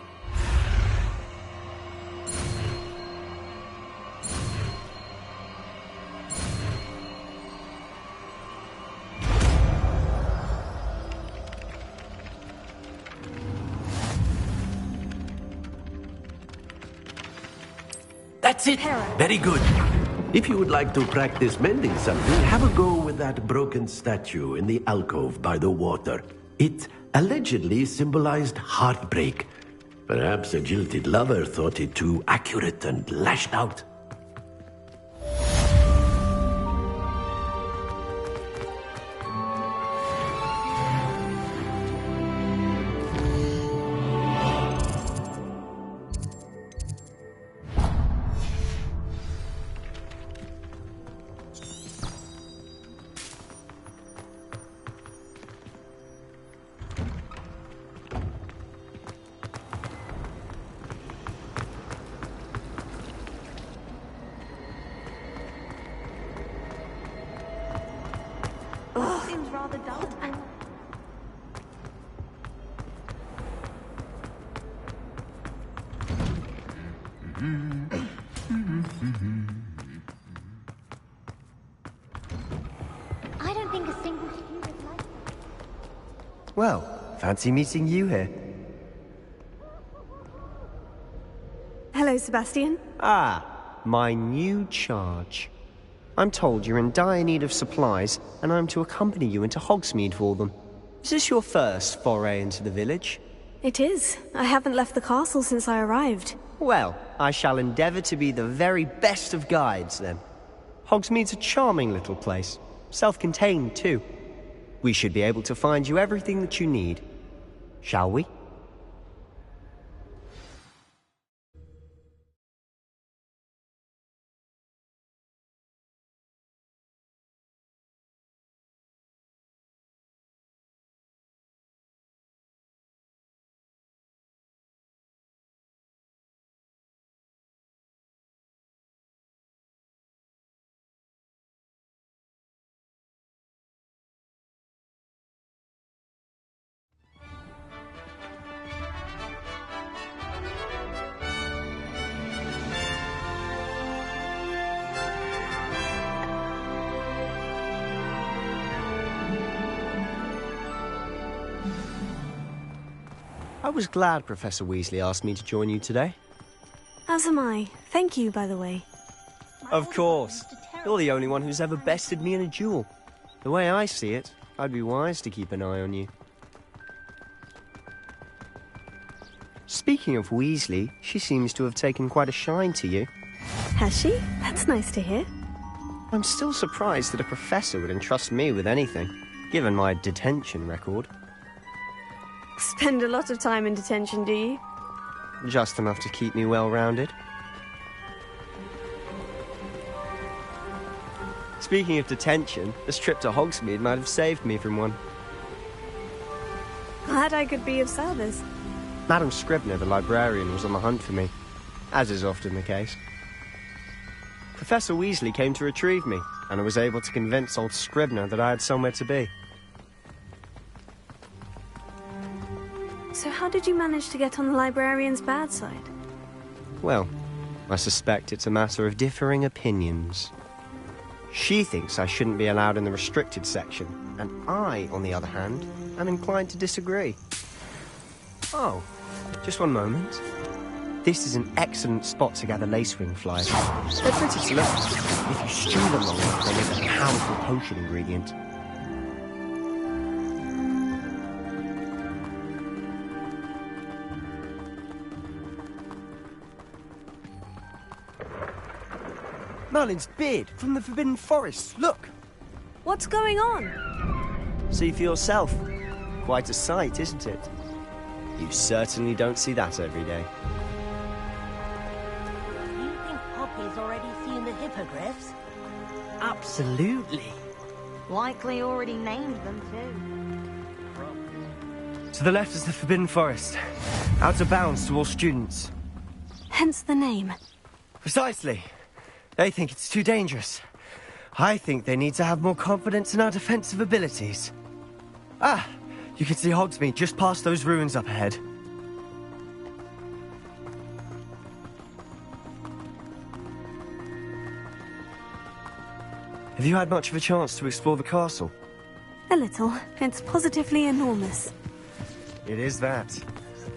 S6: That's it. Very good. If you would like to practice mending something, have a go with that broken statue in the alcove by the water. It allegedly symbolized heartbreak. Perhaps a jilted lover thought it too accurate and lashed out.
S20: I don't think a single student like...
S12: Well, fancy meeting you here.
S2: Hello, Sebastian.
S12: Ah, my new charge. I'm told you're in dire need of supplies, and I'm to accompany you into Hogsmeade for them. Is this your first foray into the village?
S2: It is. I haven't left the castle since I arrived.
S12: Well, I shall endeavour to be the very best of guides, then. Hogsmeade's a charming little place. Self-contained, too. We should be able to find you everything that you need. Shall we? I was glad Professor Weasley asked me to join you today.
S2: As am I. Thank you, by the way.
S12: Of course. You're the only one who's ever bested me in a duel. The way I see it, I'd be wise to keep an eye on you. Speaking of Weasley, she seems to have taken quite a shine to you.
S2: Has she? That's nice to hear.
S12: I'm still surprised that a professor would entrust me with anything, given my detention record.
S2: Spend a lot of time in detention, do you?
S12: Just enough to keep me well-rounded. Speaking of detention, this trip to Hogsmeade might have saved me from one.
S2: Glad I could be of service.
S12: Madam Scribner, the librarian, was on the hunt for me, as is often the case. Professor Weasley came to retrieve me, and I was able to convince old Scribner that I had somewhere to be.
S2: So how did you manage to get on the librarian's bad side?
S12: Well, I suspect it's a matter of differing opinions. She thinks I shouldn't be allowed in the restricted section, and I, on the other hand, am inclined to disagree. Oh, just one moment. This is an excellent spot to gather lacewing flies. They're pretty to look at. If you stew them long enough, they make a powerful potion ingredient. Merlin's beard from the Forbidden Forest. Look!
S2: What's going on?
S12: See for yourself. Quite a sight, isn't it? You certainly don't see that every day.
S10: Do you think Poppy's already seen the hippogriffs?
S14: Absolutely.
S10: Likely already named them too.
S12: To the left is the Forbidden Forest. Out of bounds to all students.
S2: Hence the name.
S12: Precisely. They think it's too dangerous. I think they need to have more confidence in our defensive abilities. Ah, you can see Hogsmeade just past those ruins up ahead. Have you had much of a chance to explore the castle?
S2: A little. It's positively enormous.
S12: It is that.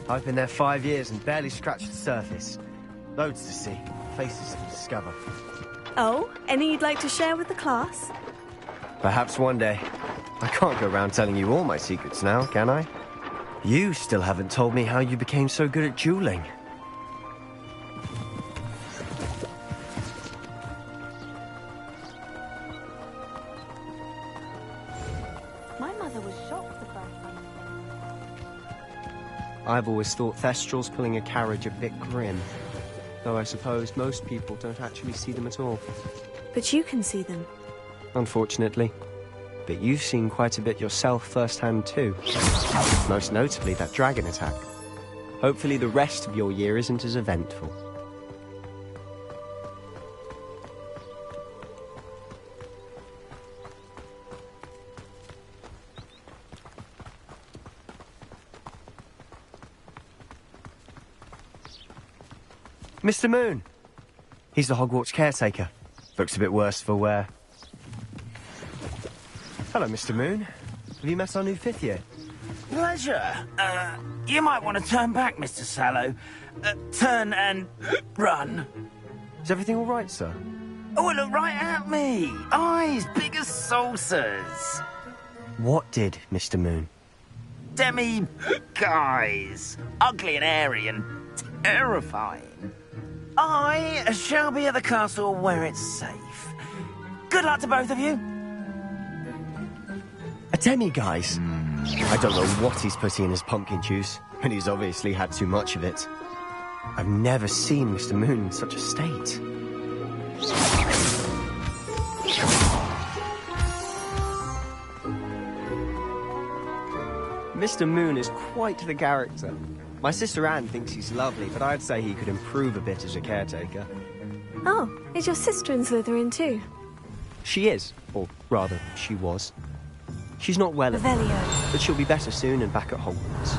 S12: I've been there 5 years and barely scratched the surface. Loads to see, places to discover.
S2: Oh, any you'd like to share with the class?
S12: Perhaps one day. I can't go around telling you all my secrets now, can I? You still haven't told me how you became so good at dueling.
S10: My mother was shocked the first time.
S12: I've always thought Thestrals pulling a carriage a bit grim. Though I suppose most people don't actually see them at all.
S2: But you can see them.
S12: Unfortunately. But you've seen quite a bit yourself firsthand too. Most notably that dragon attack. Hopefully the rest of your year isn't as eventful. Mr. Moon! He's the Hogwarts caretaker. Looks a bit worse for wear. Hello, Mr. Moon. Have you met our new 5th year?
S1: Pleasure. You might want to turn back, Mr. Sallow. Turn and run.
S12: Is everything all right, sir?
S1: Oh, look right at me. Eyes big as saucers.
S12: What did, Mr. Moon?
S1: Demi guys. Ugly and hairy and
S9: terrifying. I shall be at the castle where it's safe. Good luck to both of you.
S12: A demi-guise? I don't know what he's putting in his pumpkin juice, and he's obviously had too much of it. I've never seen Mr. Moon in such a state. Mr. Moon is quite the character. My sister Anne thinks he's lovely, but I'd say he could improve a bit as a caretaker.
S2: Oh, is your sister in Slytherin too?
S12: She is, or rather, she was. She's not well at the moment, but she'll be better soon and back at Hogwarts.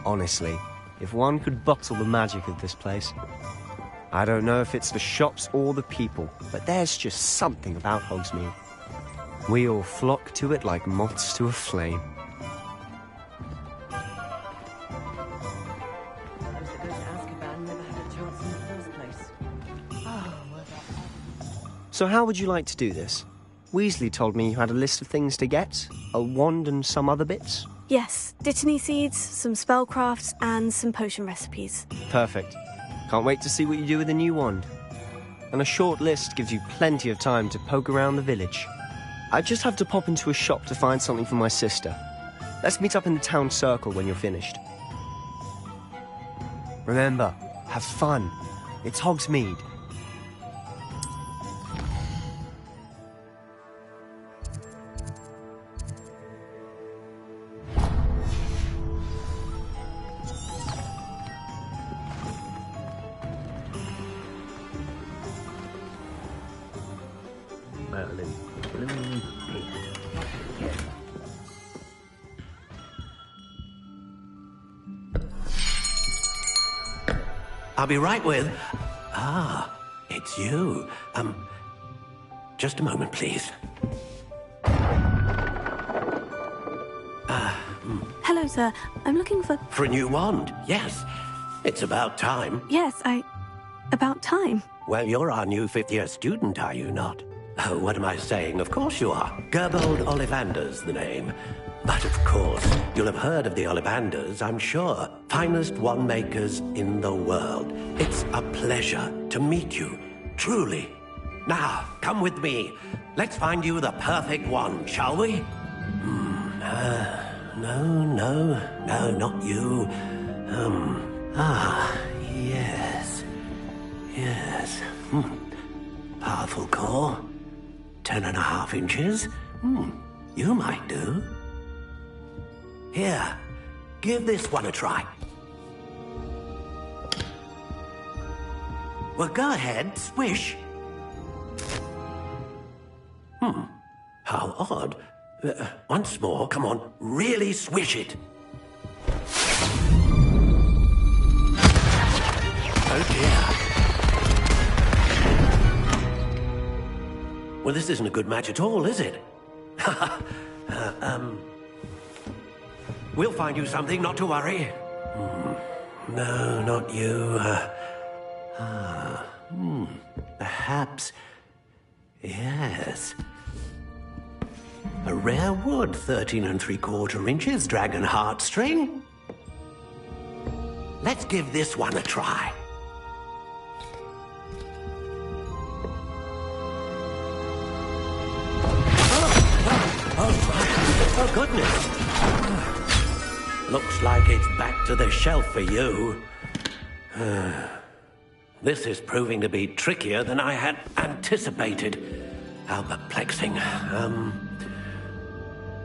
S12: Honestly, if one could bottle the magic of this place. I don't know if it's the shops or the people, but there's just something about Hogsmeade. We all flock to it like moths to a flame. So how would you like to do this? Weasley told me you had a list of things to get, a wand and some other bits.
S2: Yes, Dittany seeds, some spellcrafts, and some potion recipes.
S12: Perfect. Can't wait to see what you do with the new wand. And a short list gives you plenty of time to poke around the village. I just have to pop into a shop to find something for my sister. Let's meet up in the town circle when you're finished. Remember, have fun. It's Hogsmeade.
S6: I'll be right with... Ah, it's you. Just a moment, please.
S2: Hello, sir. I'm looking for...
S6: For a new wand, yes. It's about time.
S2: Yes, about time.
S6: Well, you're our new fifth-year student, are you not? Oh, what am I saying? Of course you are. Gerbold Ollivander's the name. But of course, you'll have heard of the Ollivanders, I'm sure. Finest wand makers in the world. It's a pleasure to meet you, truly. Now, come with me. Let's find you the perfect wand, shall we? No, not you. Yes. Powerful core. 10.5 inches. You might do. Here, give this one a try. Well, go ahead, swish. How odd. Once more, come on, really swish it. Oh dear. Well, this isn't a good match at all, is it? We'll find you something, not to worry. No, not you. Perhaps... Yes. A rare wood, 13 3/4 inches, dragon heartstring. Let's give this one a try. Oh, goodness. Looks like it's back to the shelf for you. This is proving to be trickier than I had anticipated. How perplexing.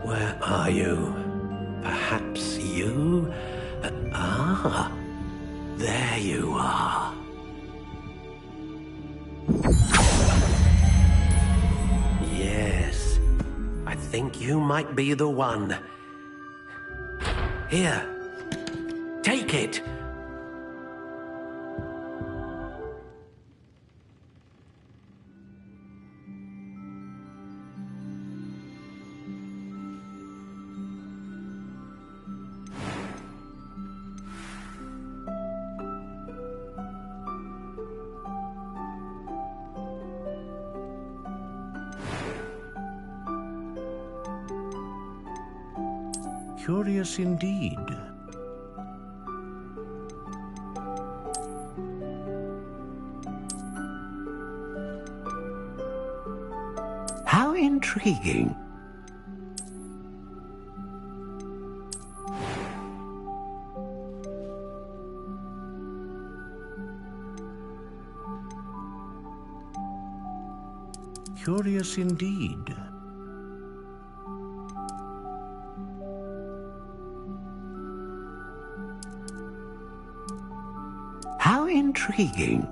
S6: Where are you? Perhaps you? There you are. Yes, I think you might be the one. Here, take it.
S4: Curious indeed.
S6: How intriguing.
S4: Curious indeed.
S6: How intriguing.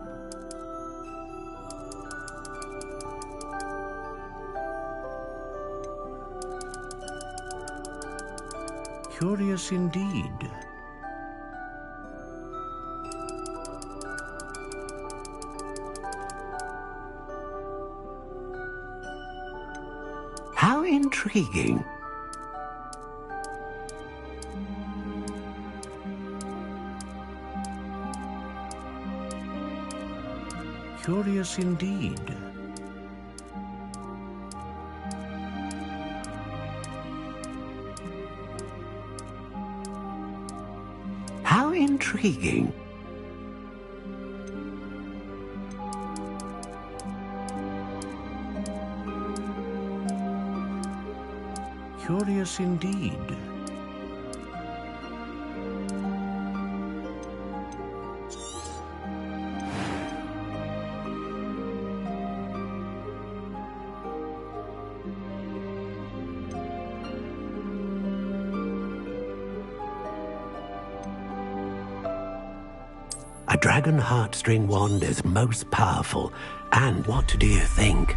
S4: Curious indeed.
S6: How intriguing.
S4: Curious indeed.
S6: How intriguing.
S4: Curious indeed.
S6: A dragon heartstring wand is most powerful. And what do you think?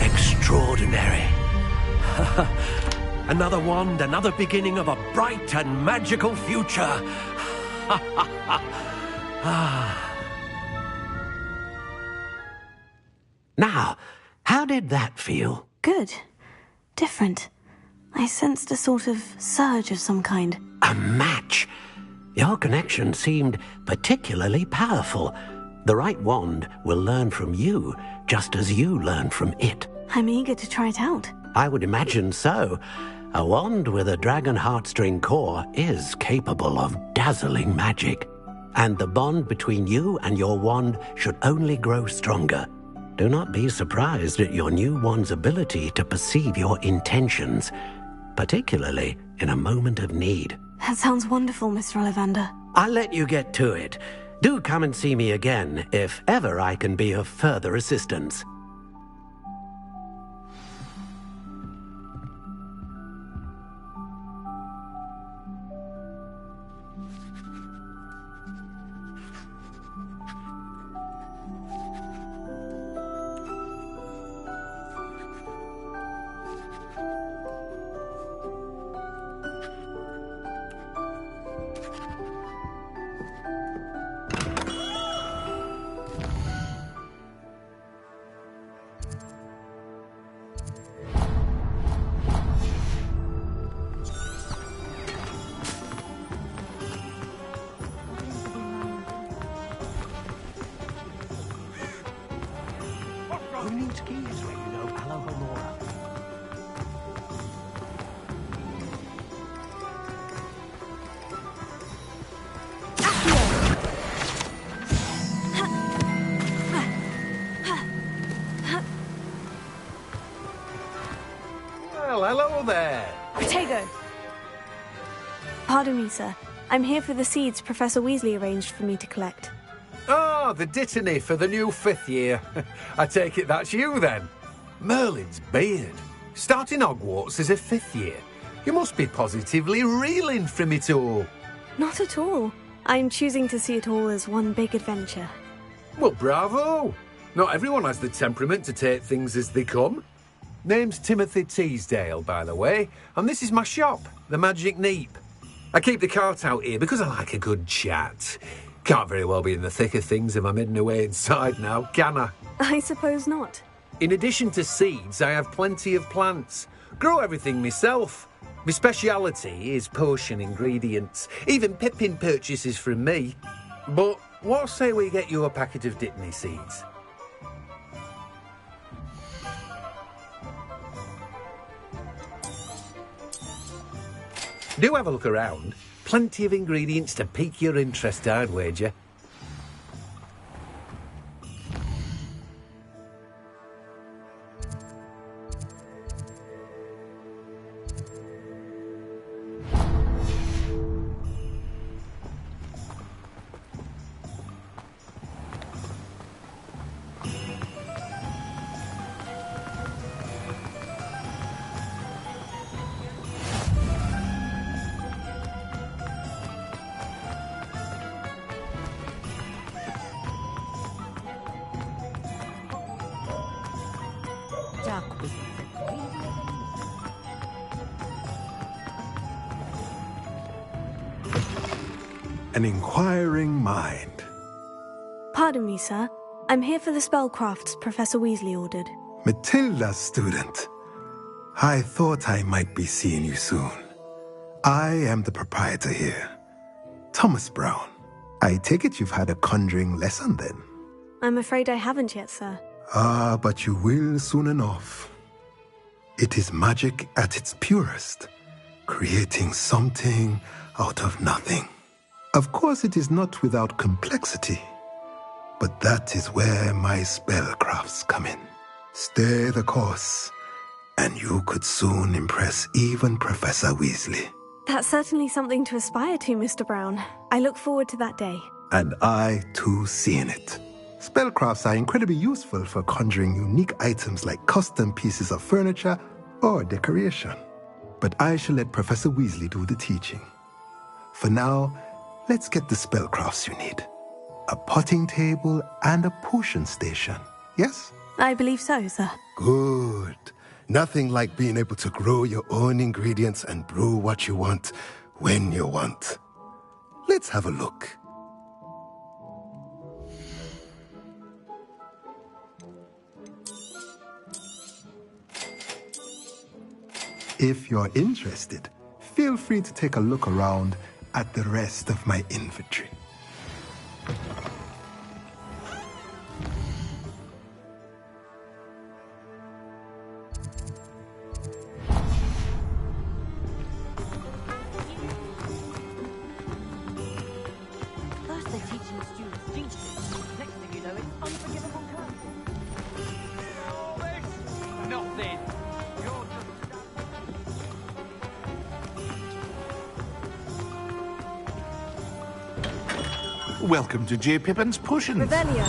S6: Extraordinary. Another wand, another beginning of a bright and magical future. Now, how did that feel?
S2: Good. Different. I sensed a sort of surge of some kind.
S6: A match? Your connection seemed particularly powerful. The right wand will learn from you, just as you learn from it.
S2: I'm eager to try it out.
S6: I would imagine so. A wand with a dragon heartstring core is capable of dazzling magic. And the bond between you and your wand should only grow stronger. Do not be surprised at your new wand's ability to perceive your intentions, particularly in a moment of need.
S2: That sounds wonderful, Mr. Ollivander.
S6: I'll let you get to it. Do come and see me again if ever I can be of further assistance.
S3: Well, hello there.
S2: Protego! Pardon me, sir. I'm here for the seeds Professor Weasley arranged for me to collect.
S3: Ah, the dittany for the new 5th year. I take it that's you, then. Merlin's beard. Starting Hogwarts as a 5th year. You must be positively reeling from it all.
S2: Not at all. I'm choosing to see it all as one big adventure.
S3: Well, bravo. Not everyone has the temperament to take things as they come. Name's Timothy Teasdale, by the way, and this is my shop, the Magic Neep. I keep the cart out here because I like a good chat. Can't very well be in the thick of things if I'm hidden away inside now, can I?
S2: I suppose not.
S3: In addition to seeds, I have plenty of plants. Grow everything myself. My speciality is potion ingredients. Even Pippin purchases from me. But what say we get you a packet of Dipney seeds? Do have a look around. Plenty of ingredients to pique your interest, I'd wager.
S21: An inquiring mind.
S2: Pardon me, sir. I'm here for the spellcrafts Professor Weasley ordered.
S21: Matilda's student. I thought I might be seeing you soon. I am the proprietor here, Thomas Brown. I take it you've had a conjuring lesson then?
S2: I'm afraid I haven't yet, sir.
S21: Ah, but you will soon enough. It is magic at its purest, creating something out of nothing. Of course, it is not without complexity, but that is where my spellcrafts come in. Stay the course, and you could soon impress even Professor Weasley.
S2: That's certainly something to aspire to, Mr. Brown. I look forward to that day.
S21: And I, too, seeing it. Spellcrafts are incredibly useful for conjuring unique items like custom pieces of furniture or decoration. But I shall let Professor Weasley do the teaching. For now, let's get the spellcrafts you need. A potting table and a potion station, yes?
S2: I believe so, sir.
S21: Good. Nothing like being able to grow your own ingredients and brew what you want when you want. Let's have a look. If you're interested, feel free to take a look around at the rest of my inventory.
S13: First they're teaching students jinxes. Next thing you know, it's unforgivable curse. Nothing. You're
S22: Welcome to J. Pippin's Potions.
S2: Revelio.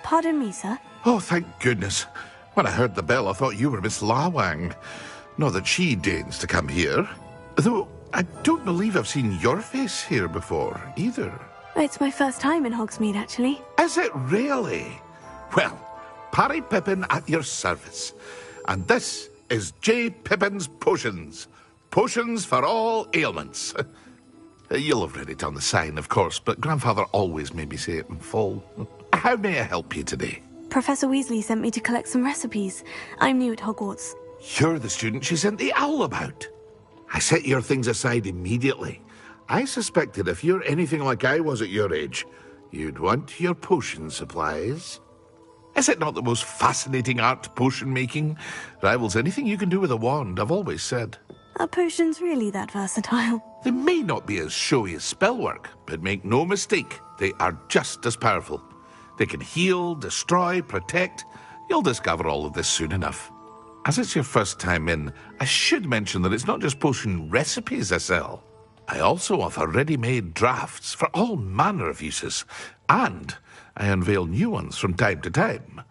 S2: Pardon me, sir.
S22: Oh, thank goodness. When I heard the bell, I thought you were Miss Lawang. Not that she deigns to come here. Though I don't believe I've seen your face here before, either.
S2: It's my first time in Hogsmeade, actually.
S22: Is it really? Well, Parry Pippin at your service. And this is J. Pippin's Potions. Potions for all ailments. You'll have read it on the sign, of course, but Grandfather always made me say it in full. How may I help you today?
S2: Professor Weasley sent me to collect some recipes. I'm new at Hogwarts.
S22: You're the student she sent the owl about. I set your things aside immediately. I suspected if you're anything like I was at your age, you'd want your potion supplies. Is it not the most fascinating art, potion making? Rivals anything you can do with a wand, I've always said.
S2: Are potions really that versatile?
S22: They may not be as showy as spellwork, but make no mistake, they are just as powerful. They can heal, destroy, protect. You'll discover all of this soon enough. As it's your first time in, I should mention that it's not just potion recipes I sell. I also offer ready-made drafts for all manner of uses, and I unveil new ones from time to time.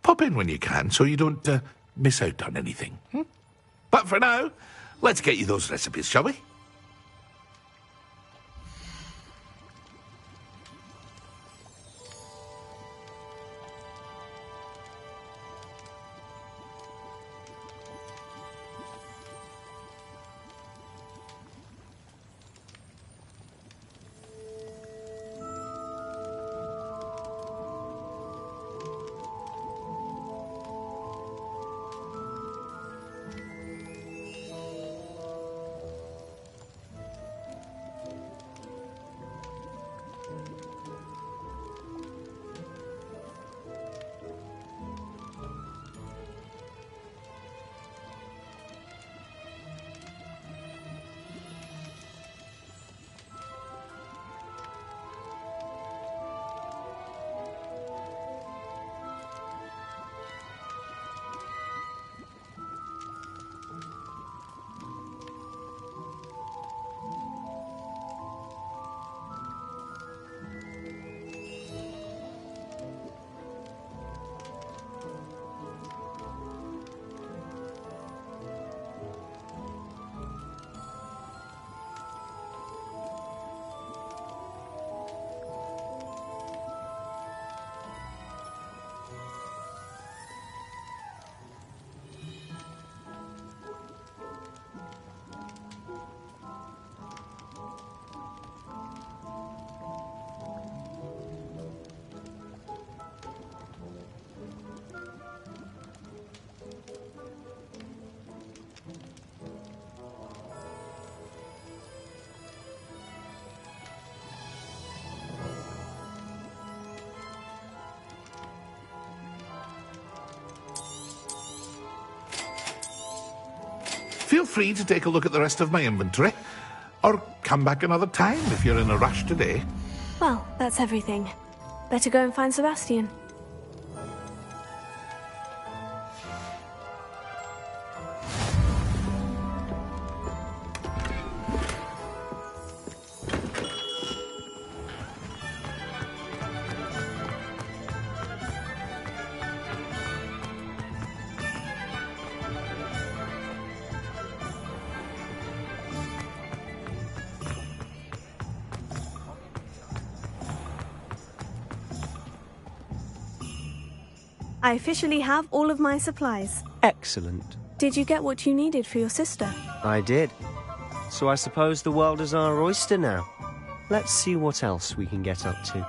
S22: Pop in when you can so you don't miss out on anything. But for now, let's get you those recipes, shall we? free to take a look at the rest of my inventory. Or come back another time if you're in a rush today.
S2: Well, that's everything. Better go and find Sebastian. I officially have all of my supplies.
S12: Excellent.
S2: Did you get what you needed for your sister?
S12: I did. So I suppose the world is our oyster now. Let's see what else we can get up to.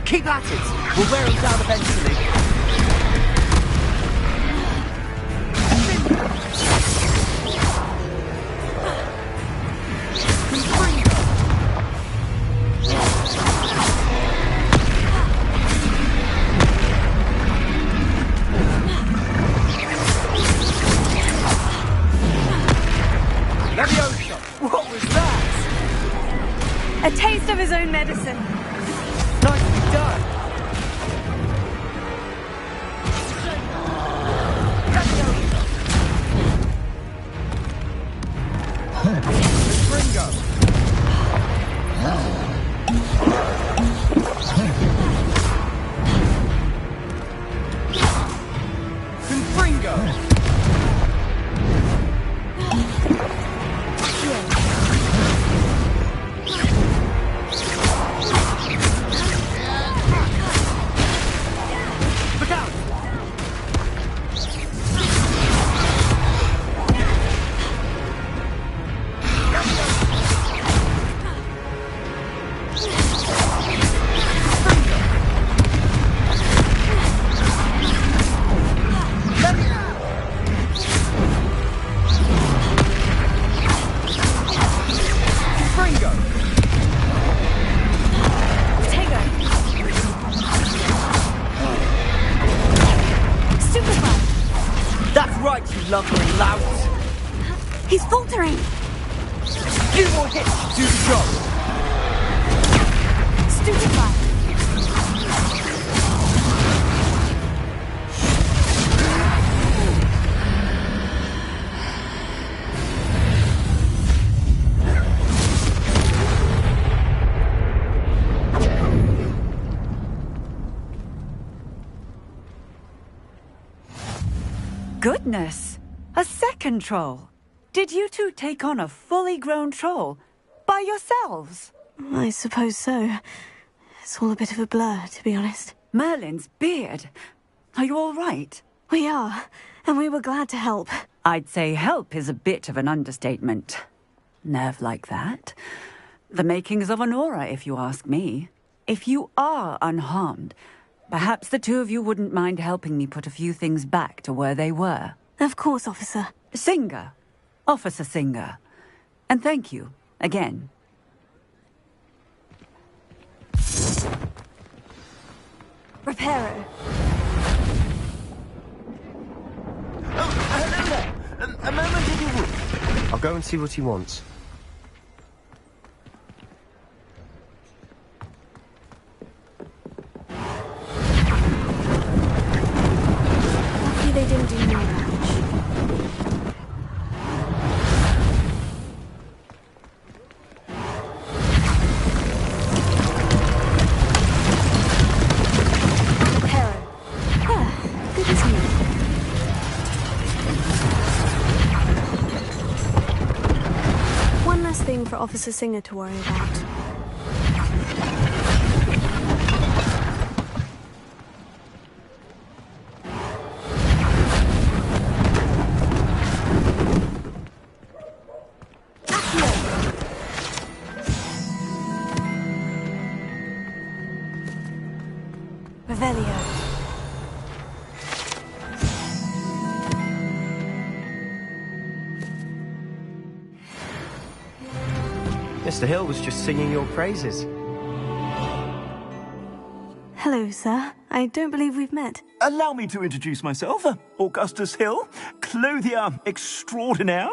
S1: Keep at it! We'll wear him down eventually. What was that?
S2: A taste of his own medicine.
S1: Nicely done. Ringo. Lumbering lout.
S2: He's faltering.
S1: Few more hits to do the job.
S2: Stupefy.
S5: Goodness! A second troll! Did you two take on a fully grown troll by yourselves?
S2: I suppose so. It's all a bit of a blur, to be honest.
S5: Merlin's beard. Are you all right?
S2: We are, and we were glad to help.
S5: I'd say help is a bit of an understatement. Nerve like that. The makings of an aura, if you ask me. If you are unharmed, perhaps the two of you wouldn't mind helping me put a few things back to where they were.
S2: Of course, officer.
S5: Singer. Officer Singer. And thank you, again.
S2: Reparo.
S1: Oh, hello there. A moment if you would.
S12: I'll go and see what he wants.
S2: Lucky they didn't do no damage. thing for Officer Singer to worry about.
S12: Mr. Hill was just singing your praises.
S2: Hello, sir. I don't believe we've met.
S7: Allow me to introduce myself. Augustus Hill, clothier extraordinaire.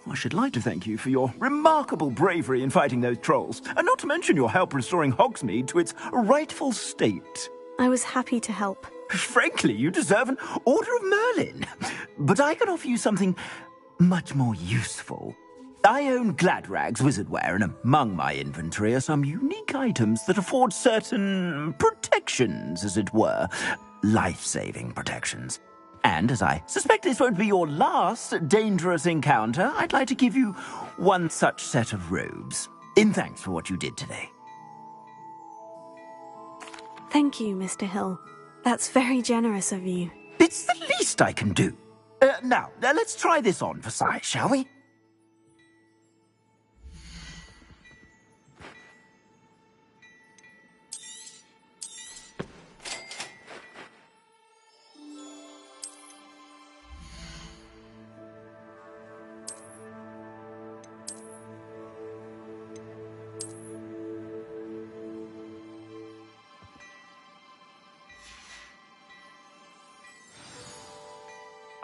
S7: I should like to thank you for your remarkable bravery in fighting those trolls, and not to mention your help restoring Hogsmeade to its rightful state.
S2: I was happy to help.
S7: Frankly, you deserve an Order of Merlin. But I can offer you something much more useful. I own Gladrag's wizardware, and among my inventory are some unique items that afford certain protections, as it were. Life-saving protections. And as I suspect this won't be your last dangerous encounter, I'd like to give you one such set of robes, in thanks for what you did today.
S2: Thank you, Mr. Hill. That's very generous of you.
S7: It's the least I can do. Now, let's try this on for size, shall we?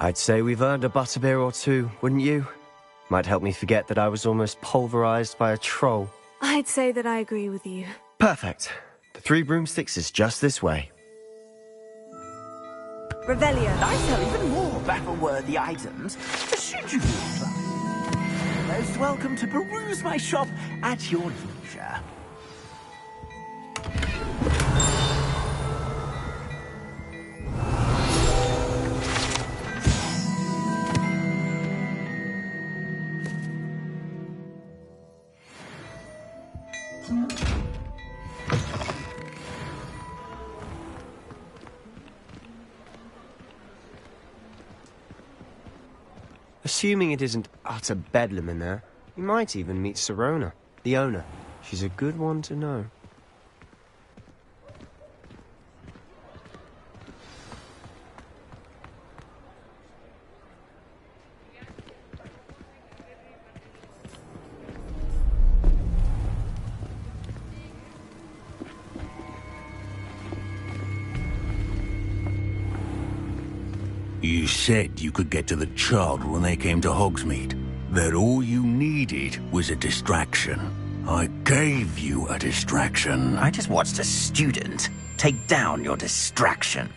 S12: I'd say we've earned a butterbeer or two, wouldn't you? Might help me forget that I was almost pulverized by a troll.
S2: I'd say that I agree with you.
S12: Perfect. The Three Broomsticks is just this way.
S7: Revelio. I sell even more battle-worthy items, should you be inclined. You're most welcome to peruse my shop at your leisure.
S12: Assuming it isn't utter bedlam in there, you might even meet Sirona, the owner. She's a good one to know.
S4: You said you could get to the child when they came to Hogsmeade. That all you needed was a distraction. I gave you a distraction.
S9: I just watched a student take down your distraction.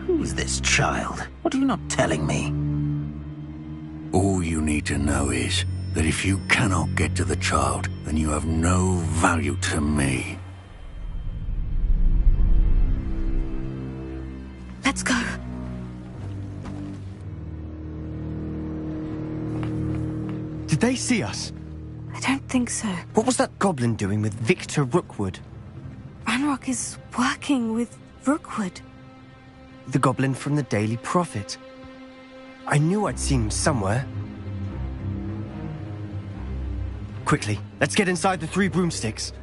S9: Who's this child? What are you not telling me?
S4: All you need to know is that if you cannot get to the child, then you have no value to me.
S2: Let's go.
S12: Did they see us?
S2: I don't think so.
S12: What was that goblin doing with Victor Rookwood?
S2: Ranrock is working with Rookwood.
S12: The goblin from the Daily Prophet. I knew I'd seen him somewhere. Quickly, let's get inside the Three Broomsticks.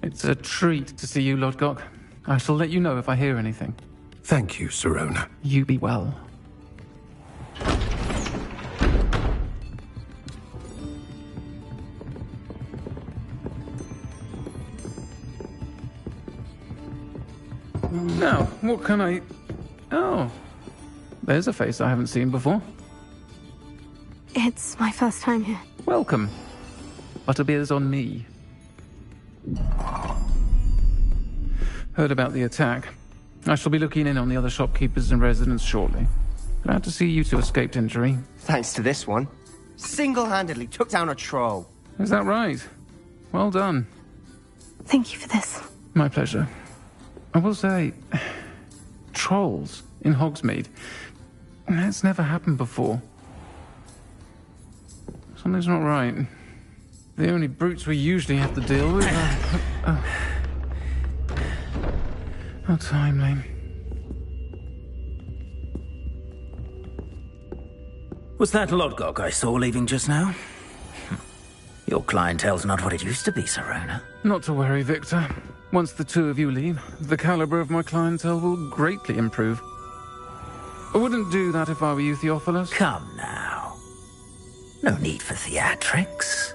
S11: It's a treat to see you, Lodgok. I shall let you know if I hear anything.
S21: Thank you, Sirona.
S11: You be well. Now, what can I... Oh, there's a face I haven't seen before.
S2: It's my first time here.
S11: Welcome. Butterbeer's on me. Heard about the attack. I shall be looking in on the other shopkeepers and residents shortly. Glad to see you two escaped injury.
S12: Thanks to this one. Single-handedly took down a troll.
S11: Is that right? Well done.
S2: Thank you for this.
S11: My pleasure. I will say, trolls in Hogsmeade. It's never happened before. Something's not right. The only brutes we usually have to deal with are... How timely.
S9: Was that Lodgok I saw leaving just now? Your clientele's not what it used to be, Sirona.
S11: Not to worry, Victor. Once the two of you leave, the caliber of my clientele will greatly improve. I wouldn't do that if I were you, Theophilus.
S9: Come now. No need for theatrics.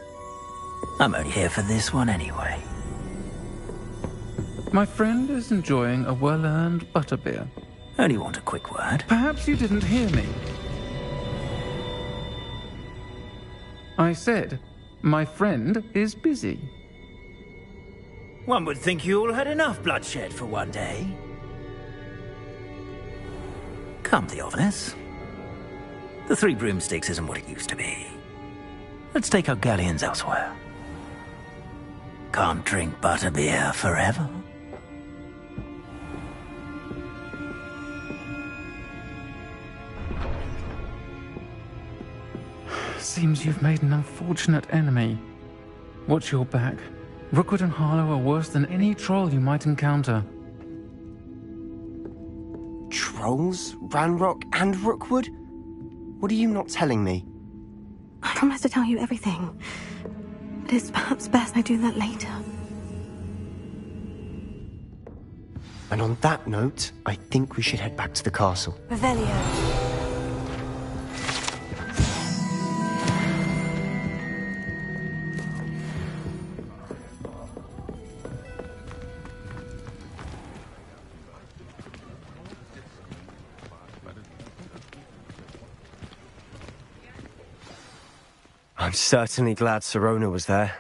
S9: I'm only here for this one anyway.
S11: My friend is enjoying a well-earned butterbeer.
S9: Only want a quick word.
S11: Perhaps you didn't hear me. I said, my friend is busy.
S9: One would think you all had enough bloodshed for one day. Come, Theophilus. The Three Broomsticks isn't what it used to be. Let's take our galleons elsewhere. Can't drink butterbeer forever.
S11: Seems you've made an unfortunate enemy. Watch your back. Rookwood and Harlow are worse than any troll you might encounter.
S12: Trolls? Ranrock and Rookwood? What are you not telling me?
S2: I promise to tell you everything. But it's perhaps best I do that later.
S12: And on that note, I think we should head back to the castle.
S19: Revelio.
S12: I'm certainly glad Sirona was there.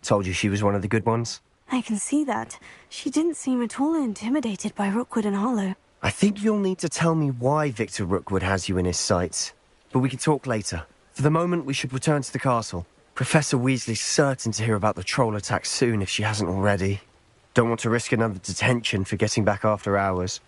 S12: Told you she was one of the good ones.
S2: I can see that. She didn't seem at all intimidated by Rookwood and Harlow.
S12: I think you'll need to tell me why Victor Rookwood has you in his sights. But we can talk later. For the moment, we should return to the castle. Professor Weasley's certain to hear about the troll attack soon if she hasn't already. Don't want to risk another detention for getting back after hours.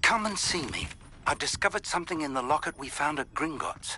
S1: Come and see me. I've discovered something in the locket we found at Gringotts.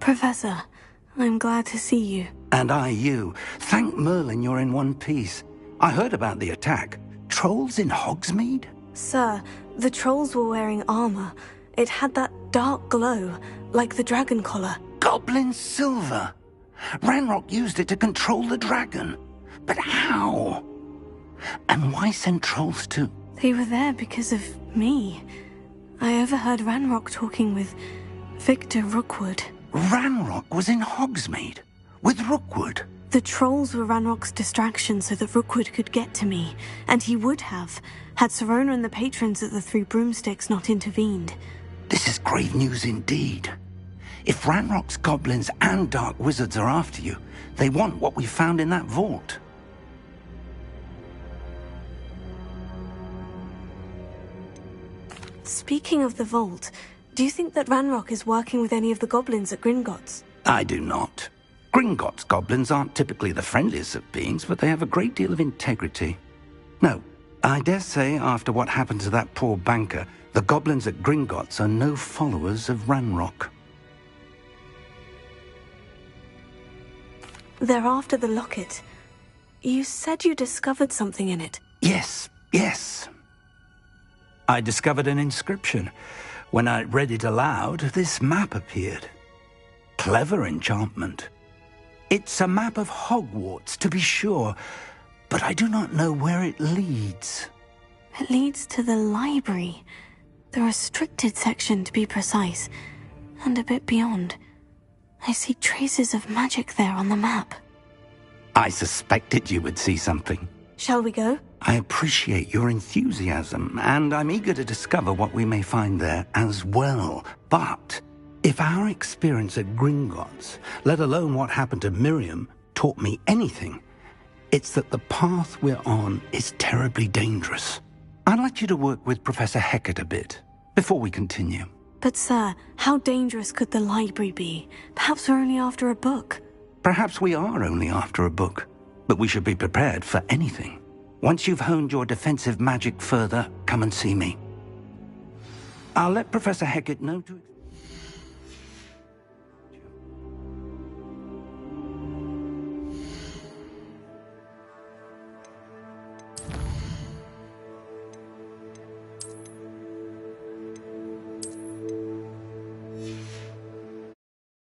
S2: Professor, I'm glad to see you.
S1: And I you. Thank Merlin you're in one piece. I heard about the attack. Trolls in Hogsmeade?
S2: Sir, the trolls were wearing armor. It had that dark glow, like the dragon collar.
S1: Goblin silver! Ranrock used it to control the dragon. But how? And why send trolls too?
S2: They were there because of me. I overheard Ranrock talking with Victor Rookwood.
S1: Ranrock was in Hogsmeade? With Rookwood?
S2: The trolls were Ranrock's distraction so that Rookwood could get to me. And he would have, had Sirona and the patrons at the Three Broomsticks not intervened.
S1: This is grave news indeed. If Ranrock's goblins and dark wizards are after you, they want what we found in that vault.
S2: Speaking of the vault, do you think that Ranrock is working with any of the goblins at Gringotts?
S1: I do not. Gringotts goblins aren't typically the friendliest of beings, but they have a great deal of integrity. No, I dare say after what happened to that poor banker, the goblins at Gringotts are no followers of Ranrock.
S2: They're after the locket. You said you discovered something in it.
S1: Yes. I discovered an inscription. When I read it aloud, this map appeared. Clever enchantment. It's a map of Hogwarts, to be sure, but I do not know where it leads.
S2: It leads to the library. The restricted section, to be precise. And a bit beyond. I see traces of magic there on the map.
S1: I suspected you would see something.
S2: Shall we go?
S1: I appreciate your enthusiasm, and I'm eager to discover what we may find there as well. But if our experience at Gringotts, let alone what happened to Miriam, taught me anything, it's that the path we're on is terribly dangerous. I'd like you to work with Professor Hecat a bit, before we continue.
S2: But sir, how dangerous could the library be? Perhaps we're only after a book.
S1: Perhaps we are only after a book, but we should be prepared for anything. Once you've honed your defensive magic further, come and see me. I'll let Professor Hecat know to...